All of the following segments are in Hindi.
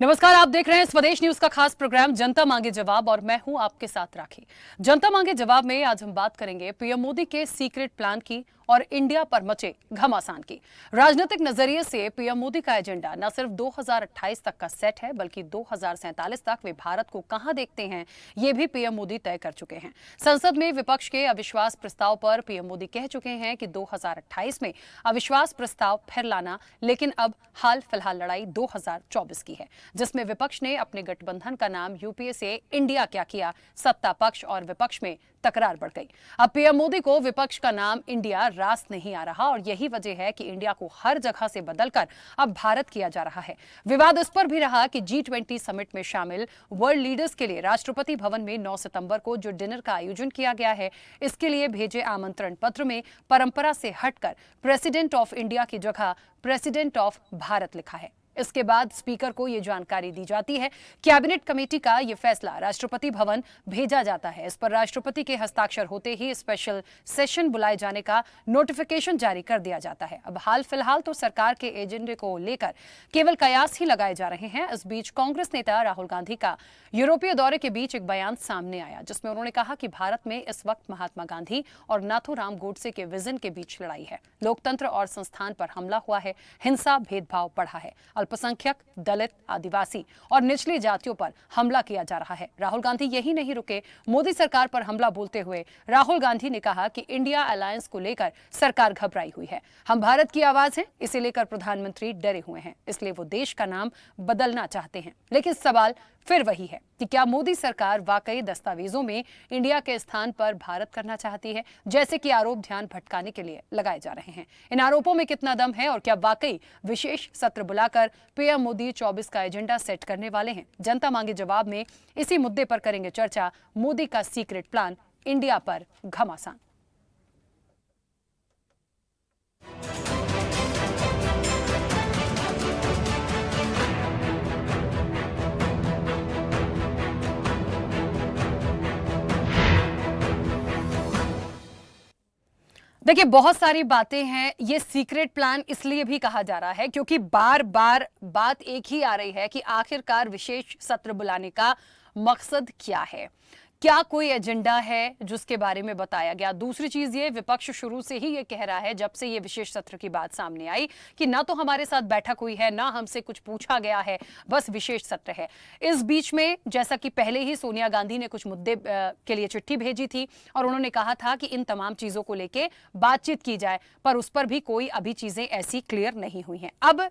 नमस्कार, आप देख रहे हैं स्वदेश न्यूज का खास प्रोग्राम जनता मांगे जवाब और मैं हूं आपके साथ राखी। जनता मांगे जवाब में आज हम बात करेंगे पीएम मोदी के सीक्रेट प्लान की और इंडिया पर मचे घमासान की। राजनीतिक नजरिए से पीएम मोदी का एजेंडा न सिर्फ 2028 तक का सेट है बल्कि 2047 तक वे भारत को कहां देखते हैं ये भी पीएम मोदी तय कर चुके हैं। संसद में विपक्ष के अविश्वास प्रस्ताव पर पीएम मोदी कह चुके हैं कि 2028 में अविश्वास प्रस्ताव फिर लाना, लेकिन अब हाल फिलहाल लड़ाई 2024 की है, जिसमें विपक्ष ने अपने गठबंधन का नाम यूपीए से इंडिया क्या किया। सत्ता पक्ष और विपक्ष में तकरार बढ़ गई। अब पीएम मोदी को विपक्ष का नाम इंडिया रास नहीं आ रहा और यही वजह है कि इंडिया को हर जगह से बदलकर अब भारत किया जा रहा है। विवाद इस पर भी रहा कि G20 समिट में शामिल वर्ल्ड लीडर्स के लिए राष्ट्रपति भवन में 9 सितंबर को जो डिनर का आयोजन किया गया है, इसके लिए भेजे आमंत्रण पत्र में परंपरा से हटकर प्रेसिडेंट ऑफ इंडिया की जगह प्रेसिडेंट ऑफ भारत लिखा है। इसके बाद स्पीकर को यह जानकारी दी जाती है। कैबिनेट कमेटी का यह फैसला राष्ट्रपति भवन भेजा जाता है। इस पर राष्ट्रपति के हस्ताक्षर होते ही स्पेशल सेशन बुलाए जाने का नोटिफिकेशन जारी कर दिया जाता है। अब हाल फिलहाल तो सरकार के एजेंडे को लेकर केवल कयास ही लगाए जा रहे हैं। इस बीच कांग्रेस नेता राहुल गांधी का यूरोपीय दौरे के बीच एक बयान सामने आया, जिसमें उन्होंने कहा कि भारत में इस वक्त महात्मा गांधी और नाथूराम गोडसे के विजन के बीच लड़ाई है। लोकतंत्र और संस्थान पर हमला हुआ है, हिंसा भेदभाव बढ़ा है, अल्पसंख्यक, दलित, आदिवासी और निचली जातियों पर हमला किया जा रहा है। राहुल गांधी यही नहीं रुके, मोदी सरकार पर हमला बोलते हुए राहुल गांधी ने कहा कि इंडिया अलायंस को लेकर सरकार घबराई हुई है। हम भारत की आवाज हैं, इसे लेकर प्रधानमंत्री डरे हुए हैं, इसलिए वो देश का नाम बदलना चाहते हैं। लेकिन सवाल फिर वही है कि क्या मोदी सरकार वाकई दस्तावेजों में इंडिया के स्थान पर भारत करना चाहती है, जैसे कि आरोप ध्यान भटकाने के लिए लगाए जा रहे हैं। इन आरोपों में कितना दम है और क्या वाकई विशेष सत्र बुलाकर पीएम मोदी 24 का एजेंडा सेट करने वाले हैं? जनता मांगे जवाब में इसी मुद्दे पर करेंगे चर्चा। मोदी का सीक्रेट प्लान, इंडिया पर घमासान। देखिए, बहुत सारी बातें हैं। ये सीक्रेट प्लान इसलिए भी कहा जा रहा है क्योंकि बार बार बात एक ही आ रही है कि आखिरकार विशेष सत्र बुलाने का मकसद क्या है, क्या कोई एजेंडा है जिसके बारे में बताया गया। दूसरी चीज ये, विपक्ष शुरू से ही ये कह रहा है, जब से ये विशेष सत्र की बात सामने आई, कि ना तो हमारे साथ बैठक हुई है, ना हमसे कुछ पूछा गया है, बस विशेष सत्र है। इस बीच में जैसा कि पहले ही सोनिया गांधी ने कुछ मुद्दे के लिए चिट्ठी भेजी थी और उन्होंने कहा था कि इन तमाम चीजों को लेके बातचीत की जाए, पर उस पर भी कोई अभी चीजें ऐसी क्लियर नहीं हुई हैं। अब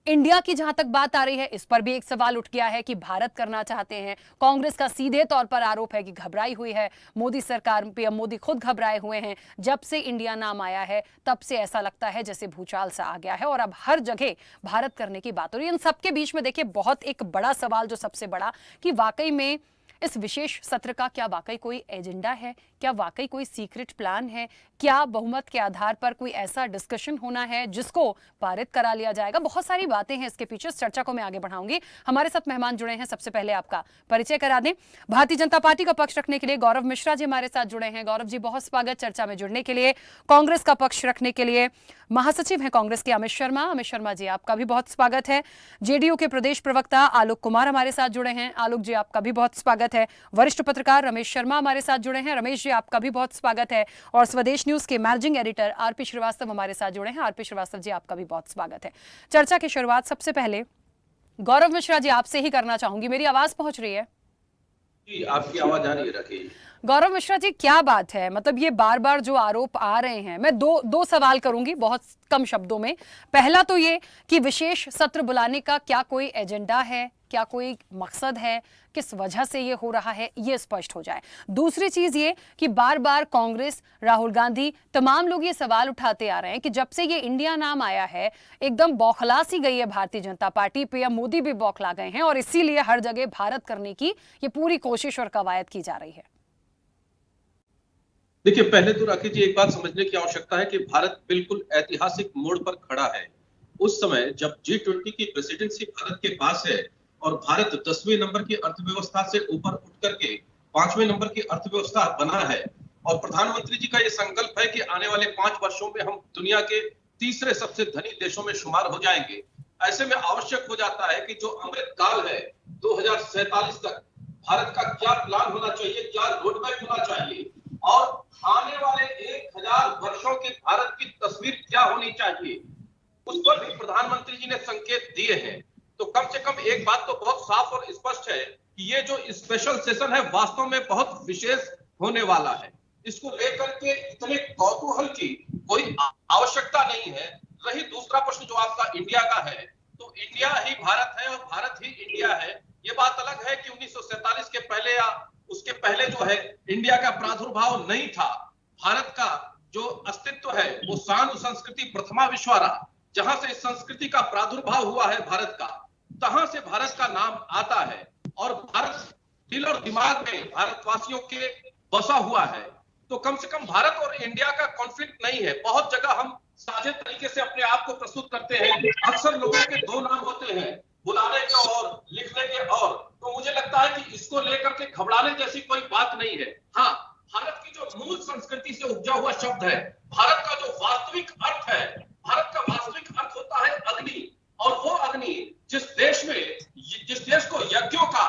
इंडिया की जहां तक बात आ रही है, इस पर भी एक सवाल उठ गया है कि भारत करना चाहते हैं। कांग्रेस का सीधे तौर पर आरोप है कि घबराई हुई है मोदी सरकार, पीएम मोदी खुद घबराए हुए हैं। जब से इंडिया नाम आया है तब से ऐसा लगता है जैसे भूचाल सा आ गया है और अब हर जगह भारत करने की बात हो रही है। इन सबके बीच में देखिए, बहुत एक बड़ा सवाल, जो सबसे बड़ा, कि वाकई में इस विशेष सत्र का क्या वाकई कोई एजेंडा है, क्या वाकई कोई सीक्रेट प्लान है, क्या बहुमत के आधार पर कोई ऐसा डिस्कशन होना है जिसको पारित करा लिया जाएगा। बहुत सारी बातें हैं इसके पीछे। इस चर्चा को मैं आगे बढ़ाऊंगी। हमारे साथ मेहमान जुड़े हैं। सबसे पहले आपका परिचय करा दें। भारतीय जनता पार्टी का पक्ष रखने के लिए गौरव मिश्रा जी हमारे साथ जुड़े हैं। गौरव जी, बहुत स्वागत चर्चा में जुड़ने के लिए। कांग्रेस का पक्ष रखने के लिए महासचिव हैं कांग्रेस के अमित शर्मा। अमित शर्मा जी, आपका भी बहुत स्वागत है। जेडीयू के प्रदेश प्रवक्ता आलोक कुमार हमारे साथ जुड़े हैं। आलोक जी, आपका भी बहुत स्वागत है। वरिष्ठ पत्रकार रमेश शर्मा हमारे साथ जुड़े हैं। रमेश जी, आपका भी बहुत स्वागत है। और स्वदेश न्यूज के मैनेजिंग एडिटर आरपी श्रीवास्तव हमारे साथ जुड़े हैं। आरपी श्रीवास्तव जी, आपका भी बहुत स्वागत है। चर्चा की शुरुआत सबसे पहले गौरव मिश्रा जी आपसे ही करना चाहूंगी। मेरी आवाज पहुंच रही है? जी, आपकी आवाज आ रही है राकेश। गौरव मिश्रा जी, क्या बात है, मतलब ये बार बार जो आरोप आ रहे हैं, मैं दो सवाल करूंगी बहुत कम शब्दों में। पहला तो ये कि विशेष सत्र बुलाने का क्या कोई एजेंडा है, क्या कोई मकसद है, किस वजह से ये हो रहा है, ये स्पष्ट हो जाए। दूसरी चीज ये कि बार बार कांग्रेस, राहुल गांधी, तमाम लोग ये सवाल उठाते आ रहे हैं कि जब से ये इंडिया नाम आया है एकदम बौखला सी गई है भारतीय जनता पार्टी, पीएम मोदी भी बौखला गए हैं और इसीलिए हर जगह भारत करने की ये पूरी कोशिश और कवायद की जा रही है। देखिए, पहले तो राकेश जी एक बात समझने की आवश्यकता है कि भारत बिल्कुल ऐतिहासिक मोड़ पर खड़ा है। उस समय जब G20 की प्रेसिडेंसी भारत के पास है और भारत 10वें नंबर की अर्थव्यवस्था से ऊपर उठ करके 5वें नंबर की अर्थव्यवस्था बना है और प्रधानमंत्री जी का ये संकल्प है कि आने वाले 5 वर्षों में हम दुनिया के तीसरे सबसे धनी देशों में शुमार हो जाएंगे। ऐसे में आवश्यक हो जाता है कि जो अमृत काल है 2047 तक भारत का क्या प्लान होना चाहिए, क्या रोड मैप होना चाहिए और आने वाले 1000 वर्षों के भारत की तस्वीर क्या होनी चाहिए, उस पर भी प्रधानमंत्री जी ने संकेत दिए हैं। तो कम से कम एक बात तो बहुत साफ और स्पष्ट है कि ये जो स्पेशल सेशन है वास्तव में बहुत विशेष होने वाला है। इसको लेकर के इतने कौतूहल की कोई आवश्यकता नहीं है। रही दूसरा प्रश्न जो आपका इंडिया का है, तो इंडिया ही भारत है और भारत ही इंडिया है। ये बात अलग है कि 1947 के पहले या उसके पहले जो है इंडिया का प्रादुर्भाव नहीं था। भारत का जो अस्तित्व है वो सानु संस्कृति प्रथमा विश्वारा, जहां से इस संस्कृति का प्रादुर्भाव हुआ है भारत का, तहां से भारत का नाम आता है और भारत दिल और दिमाग में भारतवासियों के बसा हुआ है। तो कम से कम भारत और इंडिया का कॉन्फ्लिक्ट नहीं है। बहुत जगह हम साझे तरीके से अपने आप को प्रस्तुत करते हैं। अक्सर लोगों के दो नाम होते हैं, बुलाने के और लिखने के और। तो मुझे लगता है कि इसको लेकर के घबराने जैसी कोई बात नहीं है। हाँ, भारत की जो मूल संस्कृति से उपजा हुआ शब्द है, भारत का जो वास्तविक अर्थ है, भारत का वास्तविक अर्थ होता है अग्नि। और वो अग्नि जिस देश को यज्ञों का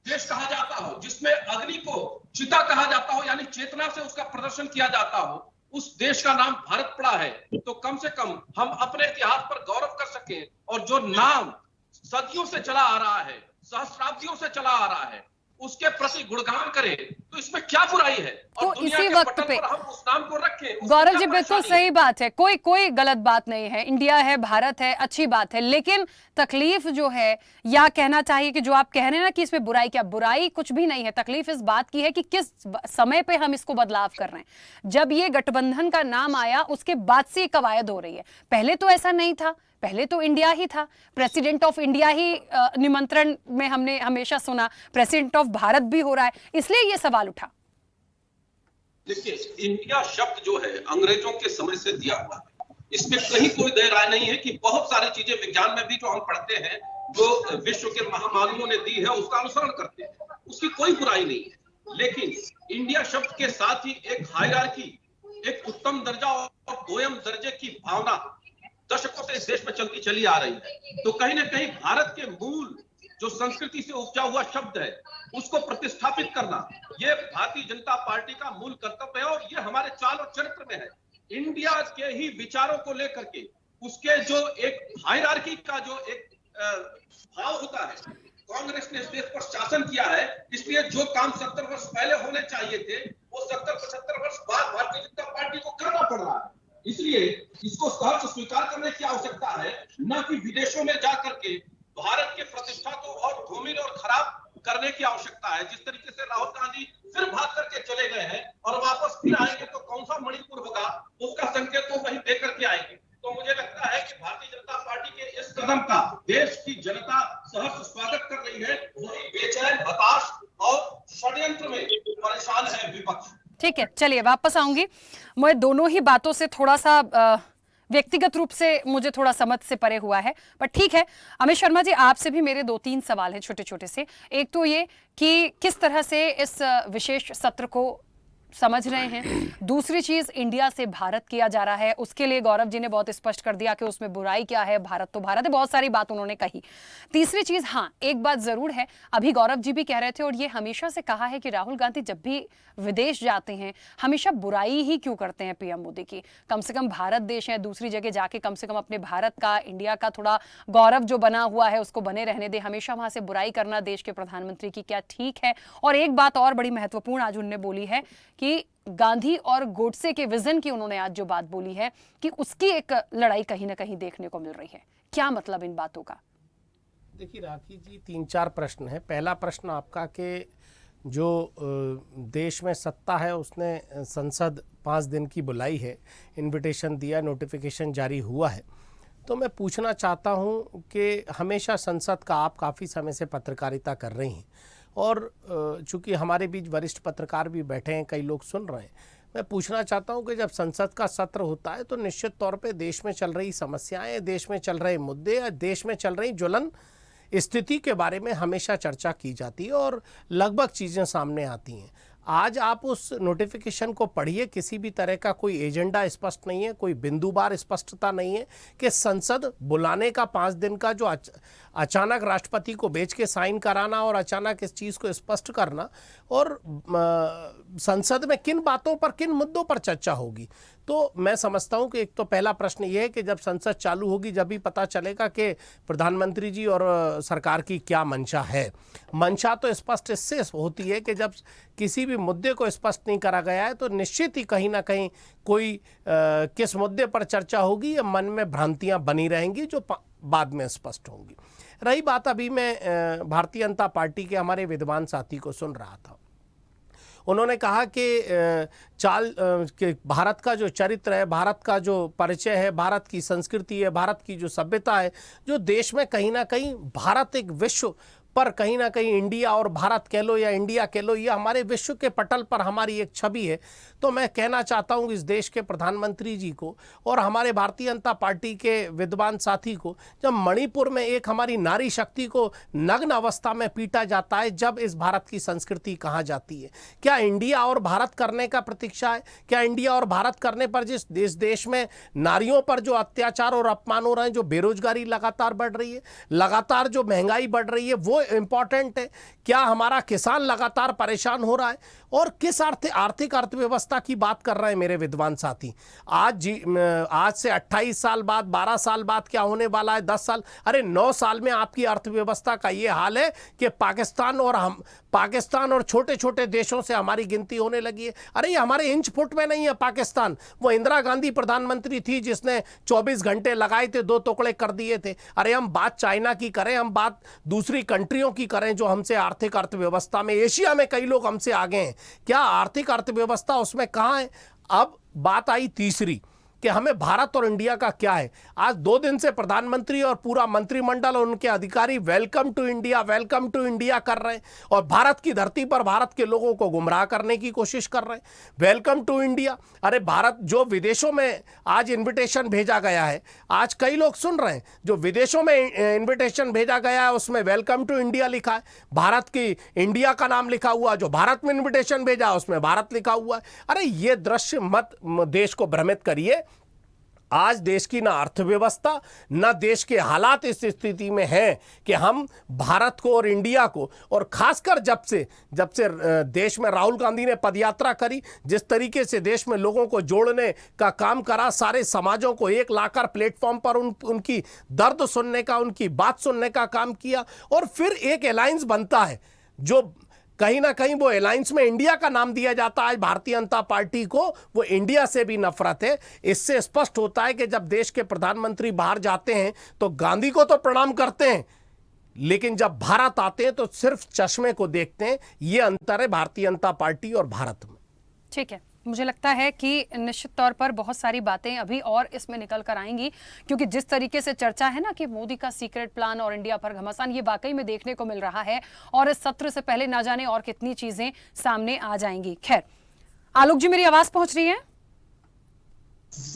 देश कहा जाता हो, जिसमें अग्नि को चिता कहा जाता हो, यानी चेतना से उसका प्रदर्शन किया जाता हो, उस देश का नाम भारत पड़ा है। तो कम से कम हम अपने इतिहास पर गौरव कर सकें और जो नाम सदियों से चला आ रहा है, सहस्राब्दियों से चला आ रहा है, उसके प्रति गुणगान करें, तो इसमें क्या बुराई है। तो और दुनिया इसी के वक्त पटल पे पर हम उस नाम को रखें, उसमें गौरव क्या जी बिल्कुल परेशानी है? सही बात है, कोई गलत बात नहीं है। इंडिया है, भारत है, अच्छी बात है, लेकिन तकलीफ जो है, या कहना चाहिए कि जो आप कह रहे हैं ना कि इसमें बुराई, क्या बुराई कुछ भी नहीं है। तकलीफ इस बात की है कि किस समय पे हम इसको बदलाव कर रहे हैं। जब ये गठबंधन का नाम आया उसके बाद से ये कवायद हो रही है। पहले तो ऐसा नहीं था, पहले तो इंडिया ही था, प्रेसिडेंट ऑफ इंडिया ही निमंत्रण में हमने हमेशा सुना, प्रेसिडेंट ऑफ भारत भी हो रहा है, इसलिए ये सवाल उठा। देखिए, इंडिया शब्द जो है अंग्रेजों के समय से दिया हुआ है। इसमें कहीं कोई दे राय नहीं है कि बहुत सारी चीजें विज्ञान में भी जो हम पढ़ते हैं, जो विश्व के महामानवों ने दी है, उसका अनुसरण करते हैं, उसकी कोई बुराई नहीं है। लेकिन इंडिया शब्द के साथ ही एक हायरार्की, एक उत्तम दर्जा और दोयम दर्जे की भावना दशकों से इस देश में चलती चली आ रही है। तो कहीं ना कहीं भारत के मूल जो संस्कृति से उपजा हुआ शब्द है, उसको प्रतिस्थापित करना, ये भारतीय जनता पार्टी का मूल कर्तव्य है और ये हमारे चाल और चरित्र में है। इंडिया के ही विचारों को लेकर के उसके जो एक हायरार्की का जो एक भाव होता है, कांग्रेस ने इस देश पर शासन किया है, इसलिए जो काम 70 वर्ष पहले होने चाहिए थे, वो 70-75 वर्ष बाद भारतीय जनता पार्टी को करना पड़ रहा है। इसलिए इसको सहर्ष स्वीकार करने की आवश्यकता है, न कि विदेशों में जाकर के भारत के प्रतिष्ठा को और धूमिल और खराब करने की आवश्यकता है। जिस तरीके से राहुल गांधी फिर भाग करके चले गए हैं और वापस फिर आएंगे तो कौन सा मणिपुर होगा, उसका संकेत तो वही दे करके आएंगे। तो मुझे लगता है कि भारतीय जनता पार्टी के इस कदम का देश की जनता सहर्ष स्वागत कर रही है। वही बेचैन, हताश और षड्यंत्र में परेशान है विपक्ष। ठीक है, चलिए वापस आऊंगी। मैं दोनों ही बातों से थोड़ा सा व्यक्तिगत रूप से मुझे थोड़ा समझ से परे हुआ है, पर ठीक है। अमित शर्मा जी, आपसे भी मेरे 2-3 सवाल हैं छोटे छोटे से। एक तो ये कि किस तरह से इस विशेष सत्र को समझ रहे हैं। दूसरी चीज, इंडिया से भारत किया जा रहा है, उसके लिए गौरव जी ने बहुत स्पष्ट कर दिया कि उसमें बुराई क्या है, भारत तो भारत है, बहुत सारी बात उन्होंने कही। तीसरी चीज, हाँ एक बात जरूर है, अभी गौरव जी भी कह रहे थे और ये हमेशा से कहा है कि राहुल गांधी जब भी विदेश जाते हैं हमेशा बुराई ही क्यों करते हैं पीएम मोदी की। कम से कम भारत देश है, दूसरी जगह जाके कम से कम अपने भारत का, इंडिया का थोड़ा गौरव जो बना हुआ है उसको बने रहने दे। हमेशा वहां से बुराई करना देश के प्रधानमंत्री की क्या ठीक है? और एक बात और बड़ी महत्वपूर्ण आज उन्होंने बोली है कि गांधी और गोडसे के विजन की उन्होंने आज जो बात बोली है कि उसकी एक लड़ाई कहीं ना कहीं देखने को मिल रही है। क्या मतलब इन बातों का? देखिए राखी जी, 3-4 प्रश्न है। पहला प्रश्न आपका कि जो देश में सत्ता है उसने संसद 5 दिन की बुलाई है, इनविटेशन दिया, नोटिफिकेशन जारी हुआ है। तो मैं पूछना चाहता हूं कि हमेशा संसद का आप काफ़ी समय से पत्रकारिता कर रही हैं और चूंकि हमारे बीच वरिष्ठ पत्रकार भी बैठे हैं, कई लोग सुन रहे हैं, मैं पूछना चाहता हूं कि जब संसद का सत्र होता है तो निश्चित तौर पे देश में चल रही समस्याएं, देश में चल रहे मुद्दे या देश में चल रही ज्वलन स्थिति के बारे में हमेशा चर्चा की जाती है और लगभग चीज़ें सामने आती हैं। आज आप उस नोटिफिकेशन को पढ़िए, किसी भी तरह का कोई एजेंडा स्पष्ट नहीं है, कोई बिंदुवार स्पष्टता नहीं है कि संसद बुलाने का 5 दिन का जो अचानक राष्ट्रपति को भेज के साइन कराना और अचानक इस चीज़ को स्पष्ट करना, और संसद में किन बातों पर, किन मुद्दों पर चर्चा होगी। तो मैं समझता हूं कि एक तो पहला प्रश्न ये है कि जब संसद चालू होगी जब भी पता चलेगा कि प्रधानमंत्री जी और सरकार की क्या मंशा है। मंशा तो स्पष्ट इससे होती है कि जब किसी भी मुद्दे को स्पष्ट नहीं करा गया है तो निश्चित ही कहीं ना कहीं कोई किस मुद्दे पर चर्चा होगी या मन में भ्रांतियां बनी रहेंगी जो बाद में स्पष्ट होंगी। रही बात, अभी मैं भारतीय जनता पार्टी के हमारे विद्वान साथी को सुन रहा था, उन्होंने कहा कि भारत का जो चरित्र है, भारत का जो परिचय है, भारत की संस्कृति है, भारत की जो सभ्यता है, जो देश में कहीं ना कहीं भारत एक विश्व पर, कहीं ना कहीं इंडिया और भारत कह लो या इंडिया कह लो, ये हमारे विश्व के पटल पर हमारी एक छवि है। तो मैं कहना चाहता हूँ इस देश के प्रधानमंत्री जी को और हमारे भारतीय जनता पार्टी के विद्वान साथी को, जब मणिपुर में एक हमारी नारी शक्ति को नग्न अवस्था में पीटा जाता है, जब इस भारत की संस्कृति कहाँ जाती है? क्या इंडिया और भारत करने का प्रतीक्षा है? क्या इंडिया और भारत करने पर जिस देश में नारियों पर जो अत्याचार और अपमान हो रहे हैं, जो बेरोजगारी लगातार बढ़ रही है, लगातार जो महंगाई बढ़ रही है, वो इंपॉर्टेंट है? क्या हमारा किसान लगातार परेशान हो रहा है? और किस आर्थिक अर्थव्यवस्था की बात कर रहे हैं मेरे विद्वान साथी? आज से 28 साल बाद, 12 साल बाद क्या होने वाला है? 10 साल, अरे 9 साल में आपकी अर्थव्यवस्था का ये हाल है कि पाकिस्तान और छोटे छोटे देशों से हमारी गिनती होने लगी है। अरे ये हमारे इंच फुट में नहीं है पाकिस्तान। वो इंदिरा गांधी प्रधानमंत्री थी जिसने 24 घंटे लगाए थे, 2 टुकड़े कर दिए थे। अरे हम बात चाइना की करें, हम बात दूसरी कंट्रियों की करें जो हमसे आर्थिक अर्थव्यवस्था में, एशिया में कई लोग हमसे आगे हैं, क्या आर्थिक अर्थव्यवस्था उसमें कहां है? अब बात आई तीसरी कि हमें भारत और इंडिया का क्या है। आज 2 दिन से प्रधानमंत्री और पूरा मंत्रिमंडल और उनके अधिकारी वेलकम टू इंडिया कर रहे हैं और भारत की धरती पर भारत के लोगों को गुमराह करने की कोशिश कर रहे हैं। वेलकम टू इंडिया, अरे भारत जो विदेशों में आज इन्विटेशन भेजा गया है, आज कई लोग सुन रहे हैं, जो विदेशों में इन्विटेशन भेजा गया है उसमें वेलकम टू इंडिया लिखा है, भारत की इंडिया का नाम लिखा हुआ, जो भारत में इन्विटेशन भेजा उसमें भारत लिखा हुआ है। अरे ये दृश्य मत देश को भ्रमित करिए। आज देश की ना अर्थव्यवस्था ना देश के हालात इस स्थिति में हैं कि हम भारत को और इंडिया को, और खासकर जब से देश में राहुल गांधी ने पदयात्रा करी, जिस तरीके से देश में लोगों को जोड़ने का काम करा, सारे समाजों को एक लाकर प्लेटफॉर्म पर उनकी दर्द सुनने का, उनकी बात सुनने का काम किया, और फिर एक अलायंस बनता है जो कहीं ना कहीं वो अलायंस में इंडिया का नाम दिया जाता है। भारतीय जनता पार्टी को वो इंडिया से भी नफरत है। इससे स्पष्ट होता है कि जब देश के प्रधानमंत्री बाहर जाते हैं तो गांधी को तो प्रणाम करते हैं, लेकिन जब भारत आते हैं तो सिर्फ चश्मे को देखते हैं। ये अंतर है भारतीय जनता पार्टी और भारत में। ठीक है, मुझे लगता है कि निश्चित तौर पर बहुत सारी बातें अभी और इसमें निकल कर आएंगी, क्योंकि जिस तरीके से चर्चा है ना कि मोदी का सीक्रेट प्लान और इंडिया पर घमासान, ये वाकई में देखने को मिल रहा है, और इस सत्र से पहले ना जाने और कितनी चीजें सामने आ जाएंगी। खैर, आलोक जी, मेरी आवाज पहुंच रही है?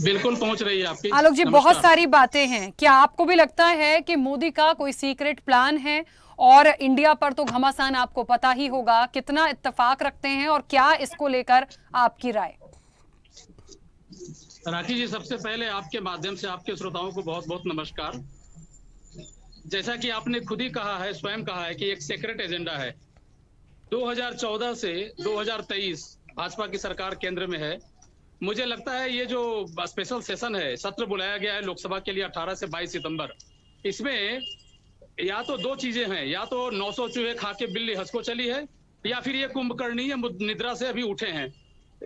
बिल्कुल पहुंच रही है आपकी। आलोक जी, बहुत सारी बातें हैं, क्या आपको भी लगता है कि मोदी का कोई सीक्रेट प्लान है? और इंडिया पर तो घमासान आपको पता ही होगा, कितना इत्तेफाक रखते हैं और क्या इसको लेकर आपकी राय? राखी जी, सबसे पहले आपके माध्यम से आपके श्रोताओं को बहुत बहुत नमस्कार। जैसा कि आपने खुद ही कहा है, स्वयं कहा है कि एक सीक्रेट एजेंडा है। 2014 से 2023 भाजपा की सरकार केंद्र में है। मुझे लगता है ये जो स्पेशल सेशन है, सत्र बुलाया गया है लोकसभा के लिए 18 से 22 सितंबर, इसमें या तो 2 चीजें हैं, या तो 900 चूहे खा के बिल्ली हंस को चली है, या फिर ये कुंभकर्णीय निद्रा से अभी उठे हैं।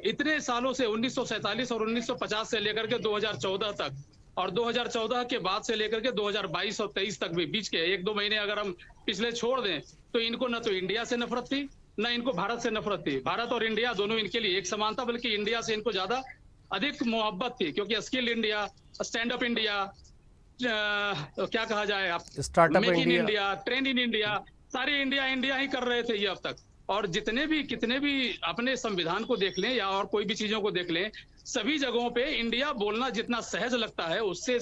इतने सालों से 1947 और 1950 से लेकर के 2014 तक, और 2014 के बाद से लेकर के 2022 और 23 तक भी, बीच के 1-2 महीने अगर हम पिछले छोड़ दें, तो इनको न तो इंडिया से नफरत थी, न इनको भारत से नफरत थी। भारत और इंडिया दोनों इनके लिए एक समान था, बल्कि इंडिया से इनको ज्यादा अधिक मोहब्बत थी, क्योंकि skill India, stand up India, क्या कहा जाए आप, startup make in India, trend in India, सारे इंडिया ही कर रहे थे ये अब तक। और कितने भी अपने संविधान को देख लें या और कोई भी चीजों को देख लें, सभी जगहों पे इंडिया बोलना जितना सहज लगता है उससे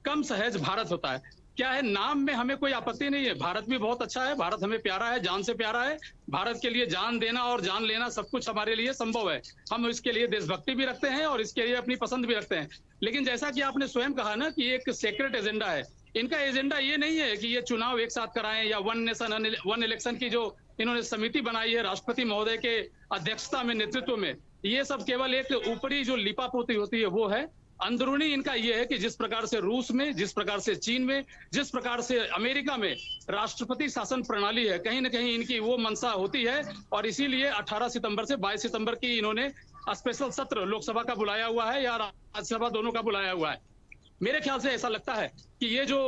कम सहज भारत होता है। क्या है, नाम में हमें कोई आपत्ति नहीं है। भारत भी बहुत अच्छा है, भारत हमें प्यारा है, जान से प्यारा है। भारत के लिए जान देना और जान लेना सब कुछ हमारे लिए संभव है। हम इसके लिए देशभक्ति भी रखते हैं और इसके लिए अपनी पसंद भी रखते हैं। लेकिन जैसा कि आपने स्वयं कहा ना कि एक सेक्रेट एजेंडा है, इनका एजेंडा ये नहीं है कि ये चुनाव एक साथ कराएं या वन नेशन वन इलेक्शन की जो इन्होंने समिति बनाई है राष्ट्रपति महोदय के अध्यक्षता में, नेतृत्व में, ये सब केवल एक ऊपरी जो लिपापोती होती है वो है। अंदरूनी इनका ये है कि जिस प्रकार से रूस में, जिस प्रकार से चीन में, जिस प्रकार से अमेरिका में राष्ट्रपति शासन प्रणाली है, कहीं ना कहीं इनकी वो मंशा होती है और इसीलिए 18 सितंबर से 22 सितंबर की इन्होंने स्पेशल सत्र लोकसभा का बुलाया हुआ है या राज्यसभा दोनों का बुलाया हुआ है। मेरे ख्याल से ऐसा लगता है कि ये जो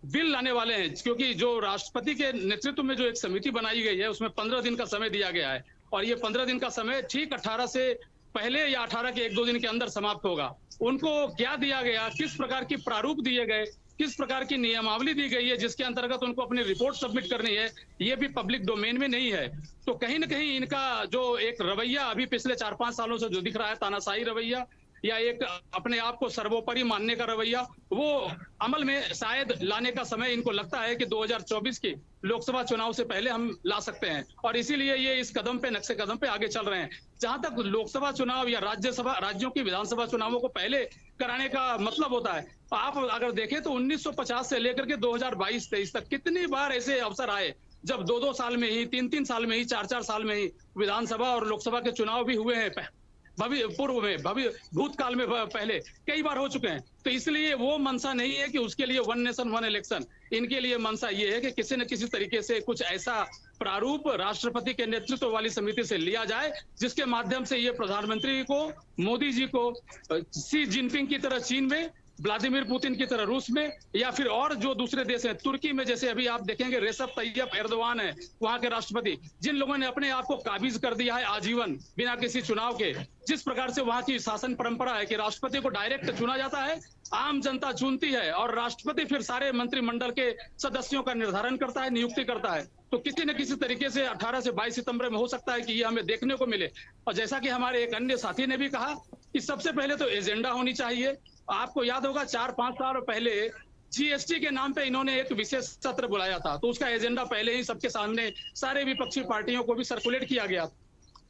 बिल लाने वाले हैं, क्योंकि जो राष्ट्रपति के नेतृत्व में जो एक समिति बनाई गई है उसमें 15 दिन का समय दिया गया है और ये 15 दिन का समय ठीक 18 से पहले या 18 के 1-2 दिन के अंदर समाप्त होगा। उनको क्या दिया गया, किस प्रकार की प्रारूप दिए गए, किस प्रकार की नियमावली दी गई है जिसके अंतर्गत उनको अपनी रिपोर्ट सबमिट करनी है, ये भी पब्लिक डोमेन में नहीं है। तो कहीं ना कहीं इनका जो एक रवैया अभी पिछले 4-5 सालों से जो दिख रहा है, तानाशाही रवैया या एक अपने आप को सर्वोपरि मानने का रवैया, वो अमल में शायद लाने का समय इनको लगता है कि 2024 की लोकसभा चुनाव से पहले हम ला सकते हैं और इसीलिए ये इस कदम पे, नक्शे कदम पे आगे चल रहे हैं। जहां तक लोकसभा चुनाव या राज्यों की विधानसभा चुनावों को पहले कराने का मतलब होता है, आप अगर देखें तो 1950 से लेकर के 2022-23 तक कितनी बार ऐसे अवसर आए जब 2-2 साल में ही, 3-3 साल में ही, 4-4 साल में ही विधानसभा और लोकसभा के चुनाव भी हुए हैं। पूर्व में, भूतकाल में पहले कई बार हो चुके हैं। तो इसलिए वो मंशा नहीं है कि उसके लिए वन नेशन वन इलेक्शन, इनके लिए मंशा ये है कि किसी न किसी तरीके से कुछ ऐसा प्रारूप राष्ट्रपति के नेतृत्व वाली समिति से लिया जाए जिसके माध्यम से ये प्रधानमंत्री को, मोदी जी को शी जिनपिंग की तरह चीन में, व्लादिमीर पुतिन की तरह रूस में या फिर और जो दूसरे देश हैं, तुर्की में जैसे अभी आप देखेंगे रेसेप तैयब एर्दोगान है वहां के राष्ट्रपति, जिन लोगों ने अपने आप को काबिज कर दिया है आजीवन बिना किसी चुनाव के। जिस प्रकार से वहां की शासन परंपरा है कि राष्ट्रपति को डायरेक्ट चुना जाता है, आम जनता चुनती है और राष्ट्रपति फिर सारे मंत्रिमंडल के सदस्यों का निर्धारण करता है, नियुक्ति करता है। तो किसी न किसी तरीके से 18 से 22 सितंबर में हो सकता है कि ये हमें देखने को मिले। और जैसा कि हमारे एक अन्य साथी ने भी कहा कि सबसे पहले तो एजेंडा होनी चाहिए। आपको याद होगा 4-5 साल पहले जीएसटी के नाम पे इन्होंने एक विशेष सत्र बुलाया था, तो उसका एजेंडा पहले ही सबके सामने सारे विपक्षी पार्टियों को भी सर्कुलेट किया गया।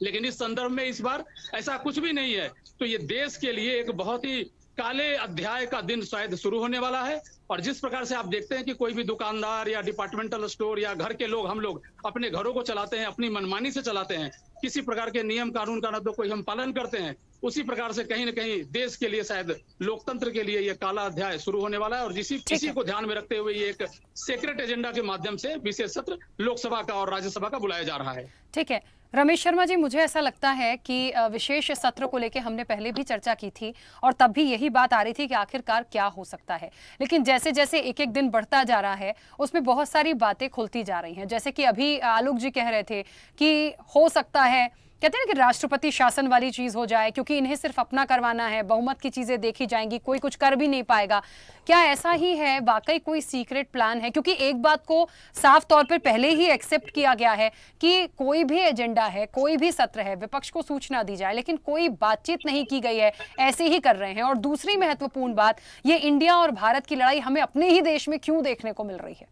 लेकिन इस संदर्भ में इस बार ऐसा कुछ भी नहीं है। तो ये देश के लिए एक बहुत ही काले अध्याय का दिन शायद शुरू होने वाला है। और जिस प्रकार से आप देखते हैं कि कोई भी दुकानदार या डिपार्टमेंटल स्टोर या घर के लोग, हम लोग अपने घरों को चलाते हैं, अपनी मनमानी से चलाते हैं, किसी प्रकार के नियम कानून का न तो कोई हम पालन करते हैं, उसी प्रकार से कहीं न कहीं देश के लिए, शायद लोकतंत्र के लिए ये काला अध्याय शुरू होने वाला है। और इसी को ध्यान में रखते हुए ये एक सीक्रेट एजेंडा के माध्यम से विशेष सत्र लोकसभा का और राज्यसभा का बुलाया जा रहा है। ठीक है रमेश शर्मा जी, मुझे ऐसा लगता है कि विशेष सत्र को लेकर हमने पहले भी चर्चा की थी और तब भी यही बात आ रही थी कि आखिरकार क्या हो सकता है। लेकिन जैसे जैसे एक एक दिन बढ़ता जा रहा है उसमें बहुत सारी बातें खुलती जा रही हैं। जैसे कि अभी आलोक जी कह रहे थे कि हो सकता है, कहते हैं कि राष्ट्रपति शासन वाली चीज हो जाए, क्योंकि इन्हें सिर्फ अपना करवाना है, बहुमत की चीजें देखी जाएंगी, कोई कुछ कर भी नहीं पाएगा। क्या ऐसा ही है, वाकई कोई सीक्रेट प्लान है? क्योंकि एक बात को साफ तौर पर पहले ही एक्सेप्ट किया गया है कि कोई भी एजेंडा है, कोई भी सत्र है, विपक्ष को सूचना दी जाए, लेकिन कोई बातचीत नहीं की गई है, ऐसे ही कर रहे हैं। और दूसरी महत्वपूर्ण बात, ये इंडिया और भारत की लड़ाई हमें अपने ही देश में क्यों देखने को मिल रही है?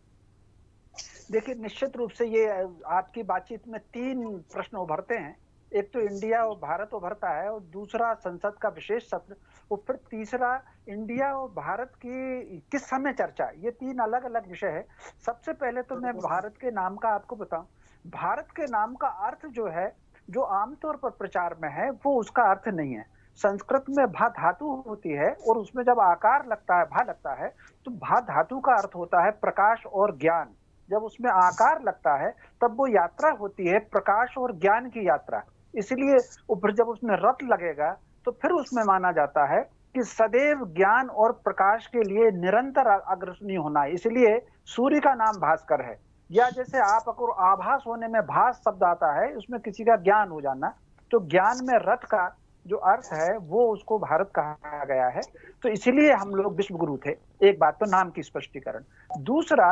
देखिए, निश्चित रूप से ये आपकी बातचीत में 3 प्रश्न उभरते हैं। एक तो इंडिया और भारत उभरता है और दूसरा संसद का विशेष सत्र और फिर तीसरा इंडिया और भारत की किस समय चर्चा। ये 3 अलग अलग विषय है। सबसे पहले तो मैं भारत के नाम का आपको बताऊं। भारत के नाम का अर्थ जो है, जो आमतौर पर प्रचार में है, वो उसका अर्थ नहीं है। संस्कृत में भा धातु होती है और उसमें जब आकार लगता है, भा लगता है, तो भा धातु का अर्थ होता है प्रकाश और ज्ञान। जब उसमें आकार लगता है तब वो यात्रा होती है प्रकाश और ज्ञान की यात्रा। इसलिए ऊपर जब उसमें रथ लगेगा तो फिर उसमें माना जाता है कि सदैव ज्ञान और प्रकाश के लिए निरंतर अग्रसर होना है। इसलिए सूर्य का नाम भास्कर है। या जैसे आप अगर आभास होने में भास शब्द आता है, उसमें किसी का ज्ञान हो जाना, तो ज्ञान में रथ का जो अर्थ है वो उसको भारत कहा गया है। तो इसीलिए हम लोग विश्व गुरु थे। एक बात तो नाम की स्पष्टीकरण। दूसरा,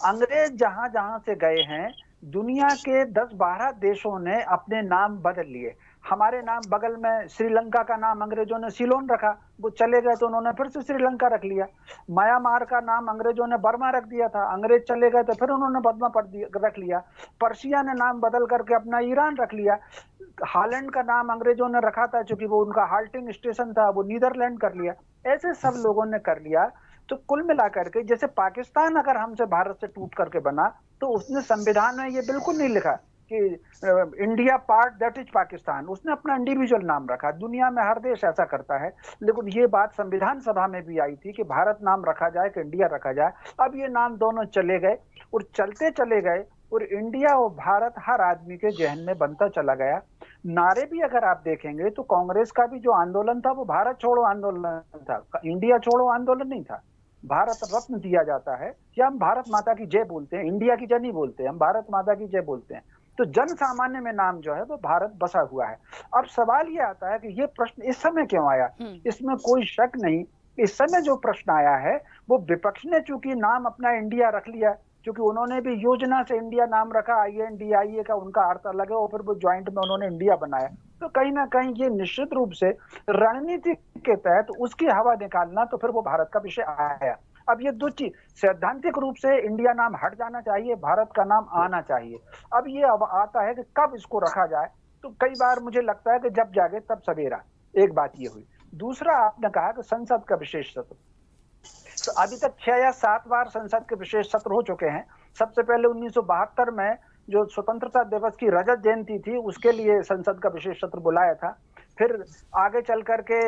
अंग्रेज जहां जहां से गए हैं, दुनिया के 10-12 देशों ने अपने नाम बदल लिए। हमारे नाम बगल में श्रीलंका का नाम अंग्रेजों ने सिलोन रखा, वो चले गए तो उन्होंने फिर से श्रीलंका रख लिया। म्यांमार का नाम अंग्रेजों ने बर्मा रख दिया था, अंग्रेज चले गए तो फिर उन्होंने बर्मा रख लिया। पर्शिया ने नाम बदल करके अपना ईरान रख लिया। हॉलैंड का नाम अंग्रेजों ने रखा था, चूंकि वो उनका हाल्टिंग स्टेशन था, वो नीदरलैंड कर लिया। ऐसे सब लोगों ने कर लिया। तो कुल मिलाकर के जैसे पाकिस्तान अगर हमसे भारत से टूट करके बना, तो उसने संविधान में ये बिल्कुल नहीं लिखा कि India part that is Pakistan, उसने अपना इंडिविजुअल नाम रखा। दुनिया में हर देश ऐसा करता है, लेकिन ये बात संविधान सभा में भी आई थी कि भारत नाम रखा जाए कि इंडिया रखा जाए। अब ये नाम दोनों चले गए और चलते चले गए, और इंडिया और भारत हर आदमी के जहन में बनता चला गया। नारे भी अगर आप देखेंगे तो कांग्रेस का भी जो आंदोलन था वो भारत छोड़ो आंदोलन था, इंडिया छोड़ो आंदोलन नहीं था। भारत रत्न दिया जाता है, या हम भारत माता की जय बोलते हैं, इंडिया की जय नहीं बोलते, हम भारत माता की जय बोलते हैं। तो जन सामान्य में नाम जो है वो भारत बसा हुआ है। अब सवाल ये आता है कि ये प्रश्न इस समय क्यों आया, इसमें कोई शक नहीं। इस समय जो प्रश्न आया है वो विपक्ष ने चूंकि नाम अपना इंडिया रख लिया, क्योंकि उन्होंने भी योजना से इंडिया नाम रखा, INDIA का उनका अर्थ अलग है, और फिर वो ज्वाइंट में उन्होंने इंडिया बनाया। तो कहीं ना कहीं ये निश्चित रूप से रणनीति के तहत उसकी हवा निकालना, तो फिर वो भारत का विषय आया। अब ये दो चीज, सैद्धांतिक रूप से इंडिया नाम हट जाना चाहिए, भारत का नाम आना चाहिए। अब ये अब आता है कि कब इसको रखा जाए, तो कई बार मुझे लगता है कि जब जागे तब सवेरा। एक बात ये हुई। दूसरा, आपने कहा कि संसद का विशेष सत्र, तो अभी तक 6 या 7 बार संसद के विशेष सत्र हो चुके हैं। सबसे पहले 1972 में जो स्वतंत्रता दिवस की रजत जयंती थी, उसके लिए संसद का विशेष सत्र बुलाया था। फिर आगे चल करके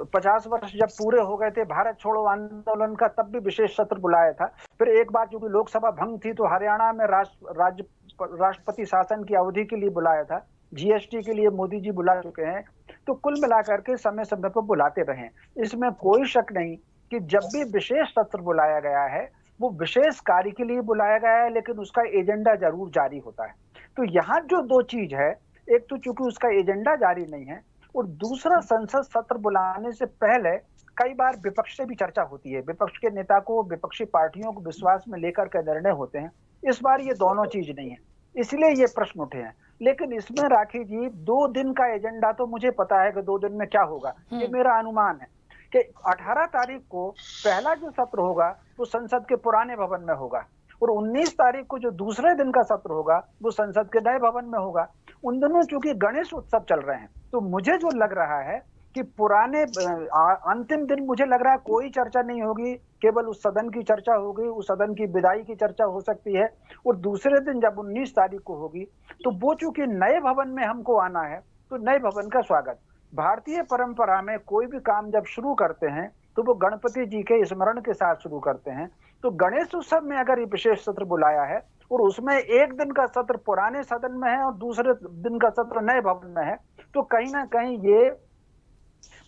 50 वर्ष जब पूरे हो गए थे भारत छोड़ो आंदोलन का, तब भी विशेष सत्र बुलाया था। फिर एक बार क्योंकि लोकसभा भंग थी तो हरियाणा में राष्ट्रपति शासन की अवधि के लिए बुलाया था। GST के लिए मोदी जी बुला चुके हैं। तो कुल मिलाकर के समय समय पर बुलाते रहे। इसमें कोई शक नहीं कि जब भी विशेष सत्र बुलाया गया है वो विशेष कार्य के लिए बुलाया गया है, लेकिन उसका एजेंडा जरूर जारी होता है। तो यहाँ जो दो चीज है, एक तो चूंकि उसका एजेंडा जारी नहीं है, और दूसरा संसद सत्र बुलाने से पहले कई बार विपक्ष से भी चर्चा होती है, विपक्ष के नेता को, विपक्षी पार्टियों को विश्वास में लेकर के निर्णय होते हैं। इस बार ये दोनों चीज नहीं है, इसलिए ये प्रश्न उठे हैं। लेकिन इसमें राखी जी 2 दिन का एजेंडा तो मुझे पता है कि 2 दिन में क्या होगा, ये मेरा अनुमान है कि 18 तारीख को पहला जो सत्र होगा वो संसद के पुराने भवन में होगा, और 19 तारीख को जो दूसरे दिन का सत्र होगा वो संसद के नए भवन में होगा। उन दोनों चूंकि गणेश उत्सव चल रहे हैं, तो मुझे जो लग रहा है कि पुराने अंतिम दिन मुझे लग रहा है कोई चर्चा नहीं होगी, केवल उस सदन की चर्चा होगी, उस सदन की विदाई की चर्चा हो सकती है। और दूसरे दिन जब 19 तारीख को होगी, तो वो चूंकि नए भवन में हमको आना है, तो नए भवन का स्वागत। भारतीय परंपरा में कोई भी काम जब शुरू करते हैं तो वो गणपति जी के स्मरण के साथ शुरू करते हैं। तो गणेश उत्सव में अगर ये विशेष सत्र बुलाया है और उसमें एक दिन का सत्र पुराने सदन में है और दूसरे दिन का सत्र नए भवन में है, तो कहीं ना कहीं ये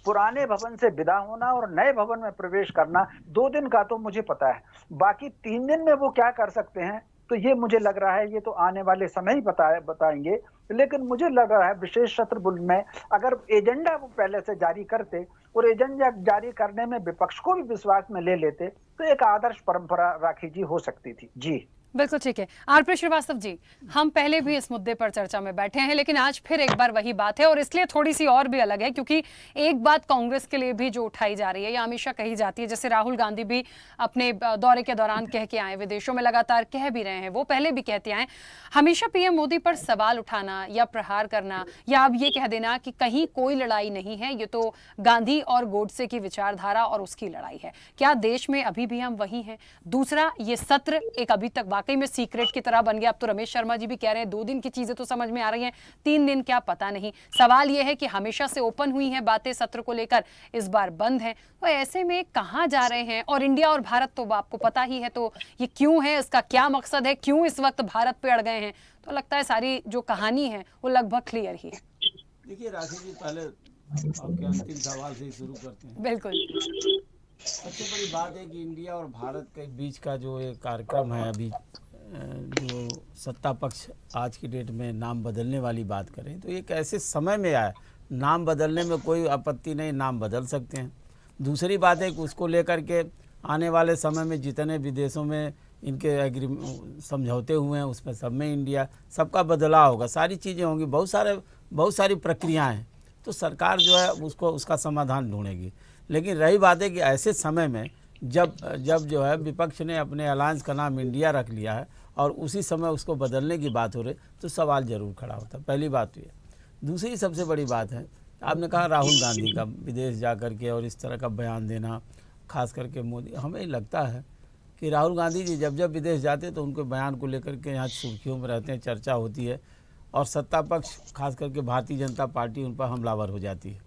पुराने भवन से विदा होना और नए भवन में प्रवेश करना 2 दिन का तो मुझे पता है। बाकी 3 दिन में वो क्या कर सकते हैं, तो ये मुझे लग रहा है ये तो आने वाले समय ही बताएंगे। लेकिन मुझे लग रहा है विशेष सत्र में अगर एजेंडा वो पहले से जारी करते और एजेंडा जारी करने में विपक्ष को भी विश्वास में ले लेते, तो एक आदर्श परंपरा राखी जी हो सकती थी। जी बिल्कुल ठीक है। आरपी श्रीवास्तव जी, हम पहले भी इस मुद्दे पर चर्चा में बैठे हैं, लेकिन आज फिर एक बार वही बात है, और इसलिए थोड़ी सी और भी अलग है, क्योंकि एक बात कांग्रेस के लिए भी जो उठाई जा रही है या हमेशा कही जाती है, जैसे राहुल गांधी भी अपने दौरे के दौरान कह के आए, विदेशों में लगातार कह भी रहे हैं, वो पहले भी कहते आए, हमेशा PM मोदी पर सवाल उठाना या प्रहार करना या अब ये कह देना कि कहीं कोई लड़ाई नहीं है, ये तो गांधी और गोडसे की विचारधारा और उसकी लड़ाई है। क्या देश में अभी भी हम वही हैं? दूसरा, ये सत्र एक अभी तक वाकई में सीक्रेट की तरह बन गया। अब तो रमेश शर्मा जी भी कह रहे हैं 2 दिन की चीजें तो समझ में आ रही हैं, 3 दिन क्या पता नहीं। सवाल यह है कि हमेशा से ओपन हुई हैं बातें सत्र को लेकर, इस बार बंद है, तो ऐसे में कहां जा रहे हैं? और इंडिया और भारत तो आपको पता ही है, तो ये क्यों है, इसका क्या मकसद है, क्यों इस वक्त भारत पे अड़ गए हैं? तो लगता है सारी जो कहानी है वो लगभग क्लियर ही है। देखिए राखी जी, पहले आपके अंतिम सवाल से ही शुरू करते हैं। बिल्कुल। सबसे बड़ी बात है कि इंडिया और भारत के बीच का जो एक कार्यक्रम है, अभी जो सत्ता पक्ष आज की डेट में नाम बदलने वाली बात करें, तो एक ऐसे समय में आया, नाम बदलने में कोई आपत्ति नहीं, नाम बदल सकते हैं। दूसरी बात है कि उसको लेकर के आने वाले समय में जितने विदेशों में इनके समझौते हुए हैं, उसमें सब में इंडिया, सबका बदलाव होगा, सारी चीज़ें होंगी, बहुत सारे बहुत सारी प्रक्रियाएं हैं, तो सरकार जो है उसको उसका समाधान ढूंढेगी। लेकिन रही बात है कि ऐसे समय में जब जो है विपक्ष ने अपने अलायंस का नाम इंडिया रख लिया है और उसी समय उसको बदलने की बात हो रही, तो सवाल जरूर खड़ा होता है। पहली बात तो ये। दूसरी सबसे बड़ी बात है, आपने कहा राहुल गांधी का विदेश जा कर के और इस तरह का बयान देना, खास करके मोदी, हमें लगता है कि राहुल गांधी जी जब विदेश जाते तो उनके बयान को लेकर के यहाँ सुर्खियों में रहते हैं, चर्चा होती है और सत्ता पक्ष खास करके भारतीय जनता पार्टी उन पर हमलावर हो जाती है।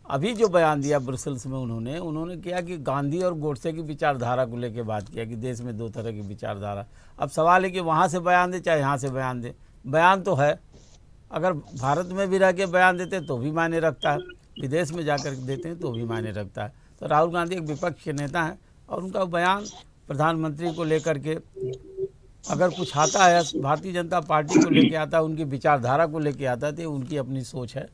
अभी जो बयान दिया ब्रुसेल्स में उन्होंने किया कि गांधी और गोडसे की विचारधारा को लेकर बात किया कि देश में दो तरह की विचारधारा। अब सवाल है कि वहाँ से बयान दे चाहे यहाँ से बयान दे, बयान तो है। अगर भारत में भी रह के बयान देते तो भी मायने रखता है, विदेश में जाकर देते हैं तो भी मायने रखता है। तो राहुल गांधी एक विपक्ष के नेता हैं और उनका बयान प्रधानमंत्री को लेकर के अगर कुछ आता है, भारतीय जनता पार्टी को लेके आता है, उनकी विचारधारा को लेके आता है, तो उनकी अपनी सोच है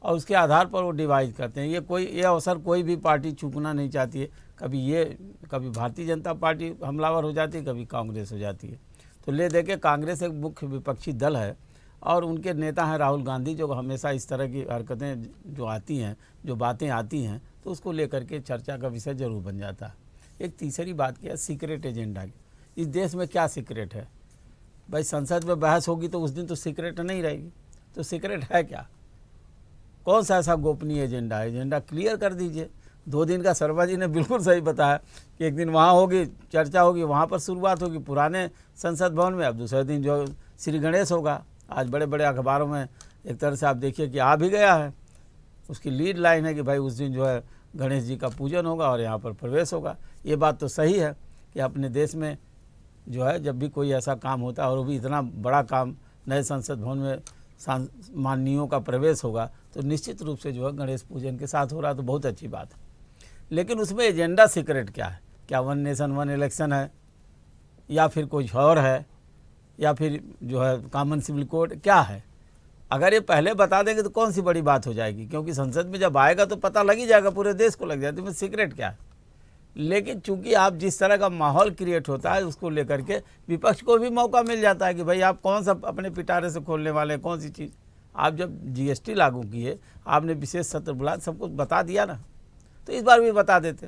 और उसके आधार पर वो डिवाइड करते हैं। ये अवसर कोई भी पार्टी चूकना नहीं चाहती है। कभी भारतीय जनता पार्टी हमलावर हो जाती है, कभी कांग्रेस हो जाती है। तो ले दे के कांग्रेस एक मुख्य विपक्षी दल है और उनके नेता हैं राहुल गांधी, जो हमेशा इस तरह की हरकतें जो आती हैं, जो बातें आती हैं, तो उसको लेकर के चर्चा का विषय जरूर बन जाता है। एक तीसरी बात क्या है, सीक्रेट एजेंडा की। इस देश में क्या सीक्रेट है भाई? संसद में बहस होगी तो उस दिन तो सीक्रेट नहीं रहेगी। तो सीक्रेट है क्या? कौन सा ऐसा गोपनीय एजेंडा है? एजेंडा क्लियर कर दीजिए। 2 दिन का शर्मा जी ने बिल्कुल सही बताया कि एक दिन वहाँ होगी, चर्चा होगी, वहाँ पर शुरुआत होगी पुराने संसद भवन में, अब दूसरे दिन जो श्री गणेश होगा। आज बड़े बड़े अखबारों में एक तरह से आप देखिए कि आ भी गया है, उसकी लीड लाइन है कि भाई उस दिन जो है गणेश जी का पूजन होगा और यहाँ पर प्रवेश होगा। ये बात तो सही है कि अपने देश में जो है जब भी कोई ऐसा काम होता है और वो भी इतना बड़ा काम, नए संसद भवन में माननीयों का प्रवेश होगा, तो निश्चित रूप से जो है गणेश पूजन के साथ हो रहा, तो बहुत अच्छी बात है। लेकिन उसमें एजेंडा सीक्रेट क्या है? क्या 1 नेशन 1 इलेक्शन है, या फिर कुछ और है, या फिर जो है कॉमन सिविल कोड क्या है? अगर ये पहले बता देंगे तो कौन सी बड़ी बात हो जाएगी, क्योंकि संसद में जब आएगा तो पता लग ही जाएगा, पूरे देश को लग जाएगा तो सीक्रेट क्या है। लेकिन चूंकि आप जिस तरह का माहौल क्रिएट होता है उसको लेकर के विपक्ष को भी मौका मिल जाता है कि भाई आप कौन सा अपने पिटारे से खोलने वाले हैं, कौन सी चीज़। आप जब जीएसटी लागू किए, आपने विशेष सत्र बुलाया, सबको बता दिया ना, तो इस बार भी बता देते।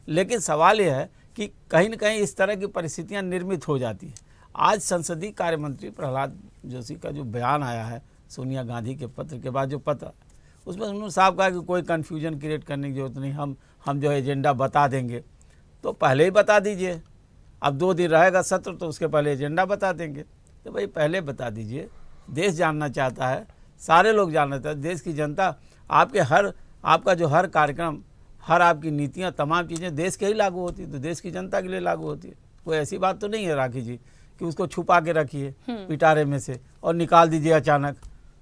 लेकिन सवाल यह है कि कहीं न कहीं इस तरह की परिस्थितियाँ निर्मित हो जाती हैं। आज संसदीय कार्य मंत्री प्रहलाद जोशी का जो बयान आया है सोनिया गांधी के पत्र के बाद, जो पत्र, उसमें उन्होंने साफ कहा कि कोई कन्फ्यूजन क्रिएट करने की जरूरत नहीं, हम जो एजेंडा बता देंगे। तो पहले ही बता दीजिए। अब 2 दिन रहेगा सत्र, तो उसके पहले एजेंडा बता देंगे। तो भाई पहले बता दीजिए। देश जानना चाहता है, सारे लोग जानना चाहते हैं, देश की जनता आपका जो हर कार्यक्रम, हर आपकी नीतियाँ, तमाम चीज़ें देश के ही लागू होती है, तो देश की जनता के लिए लागू होती है। कोई ऐसी बात तो नहीं है राखी जी कि उसको छुपा के रखिए पिटारे में से और निकाल दीजिए अचानक।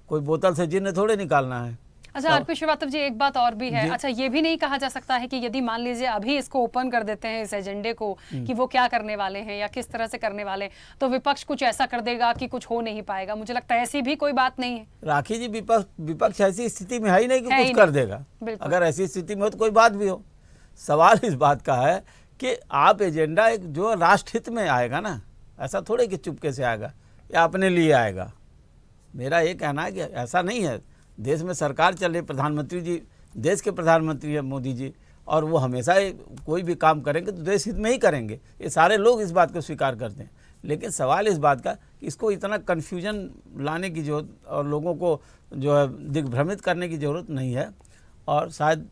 कोई बोतल से जिन्न थोड़े निकालना है। अच्छा आरपी श्रीवास्तव जी, एक बात और भी है। अच्छा, ये भी नहीं कहा जा सकता है कि यदि मान लीजिए अभी इसको ओपन कर देते हैं, इस एजेंडे को, कि वो क्या करने वाले हैं या किस तरह से करने वाले हैं, तो विपक्ष कुछ ऐसा कर देगा कि कुछ हो नहीं पाएगा? मुझे लगता है ऐसी भी कोई बात नहीं है राखी जी। विपक्ष ऐसी स्थिति में है ही नहीं कि कुछ कर देगा। अगर ऐसी स्थिति में हो तो कोई बात भी हो। सवाल इस बात का है कि आप एजेंडा एक जो राष्ट्रहित में आएगा ना, ऐसा थोड़े कि चुपके से आएगा या अपने लिए आएगा। मेरा ये कहना है कि ऐसा नहीं है। देश में सरकार चल रही, प्रधानमंत्री जी देश के प्रधानमंत्री है मोदी जी, और वो हमेशा कोई भी काम करेंगे तो देश हित में ही करेंगे। ये सारे लोग इस बात को स्वीकार करते हैं। लेकिन सवाल इस बात का कि इसको इतना कन्फ्यूजन लाने की जरूरत और लोगों को जो है दिग्भ्रमित करने की ज़रूरत नहीं है। और शायद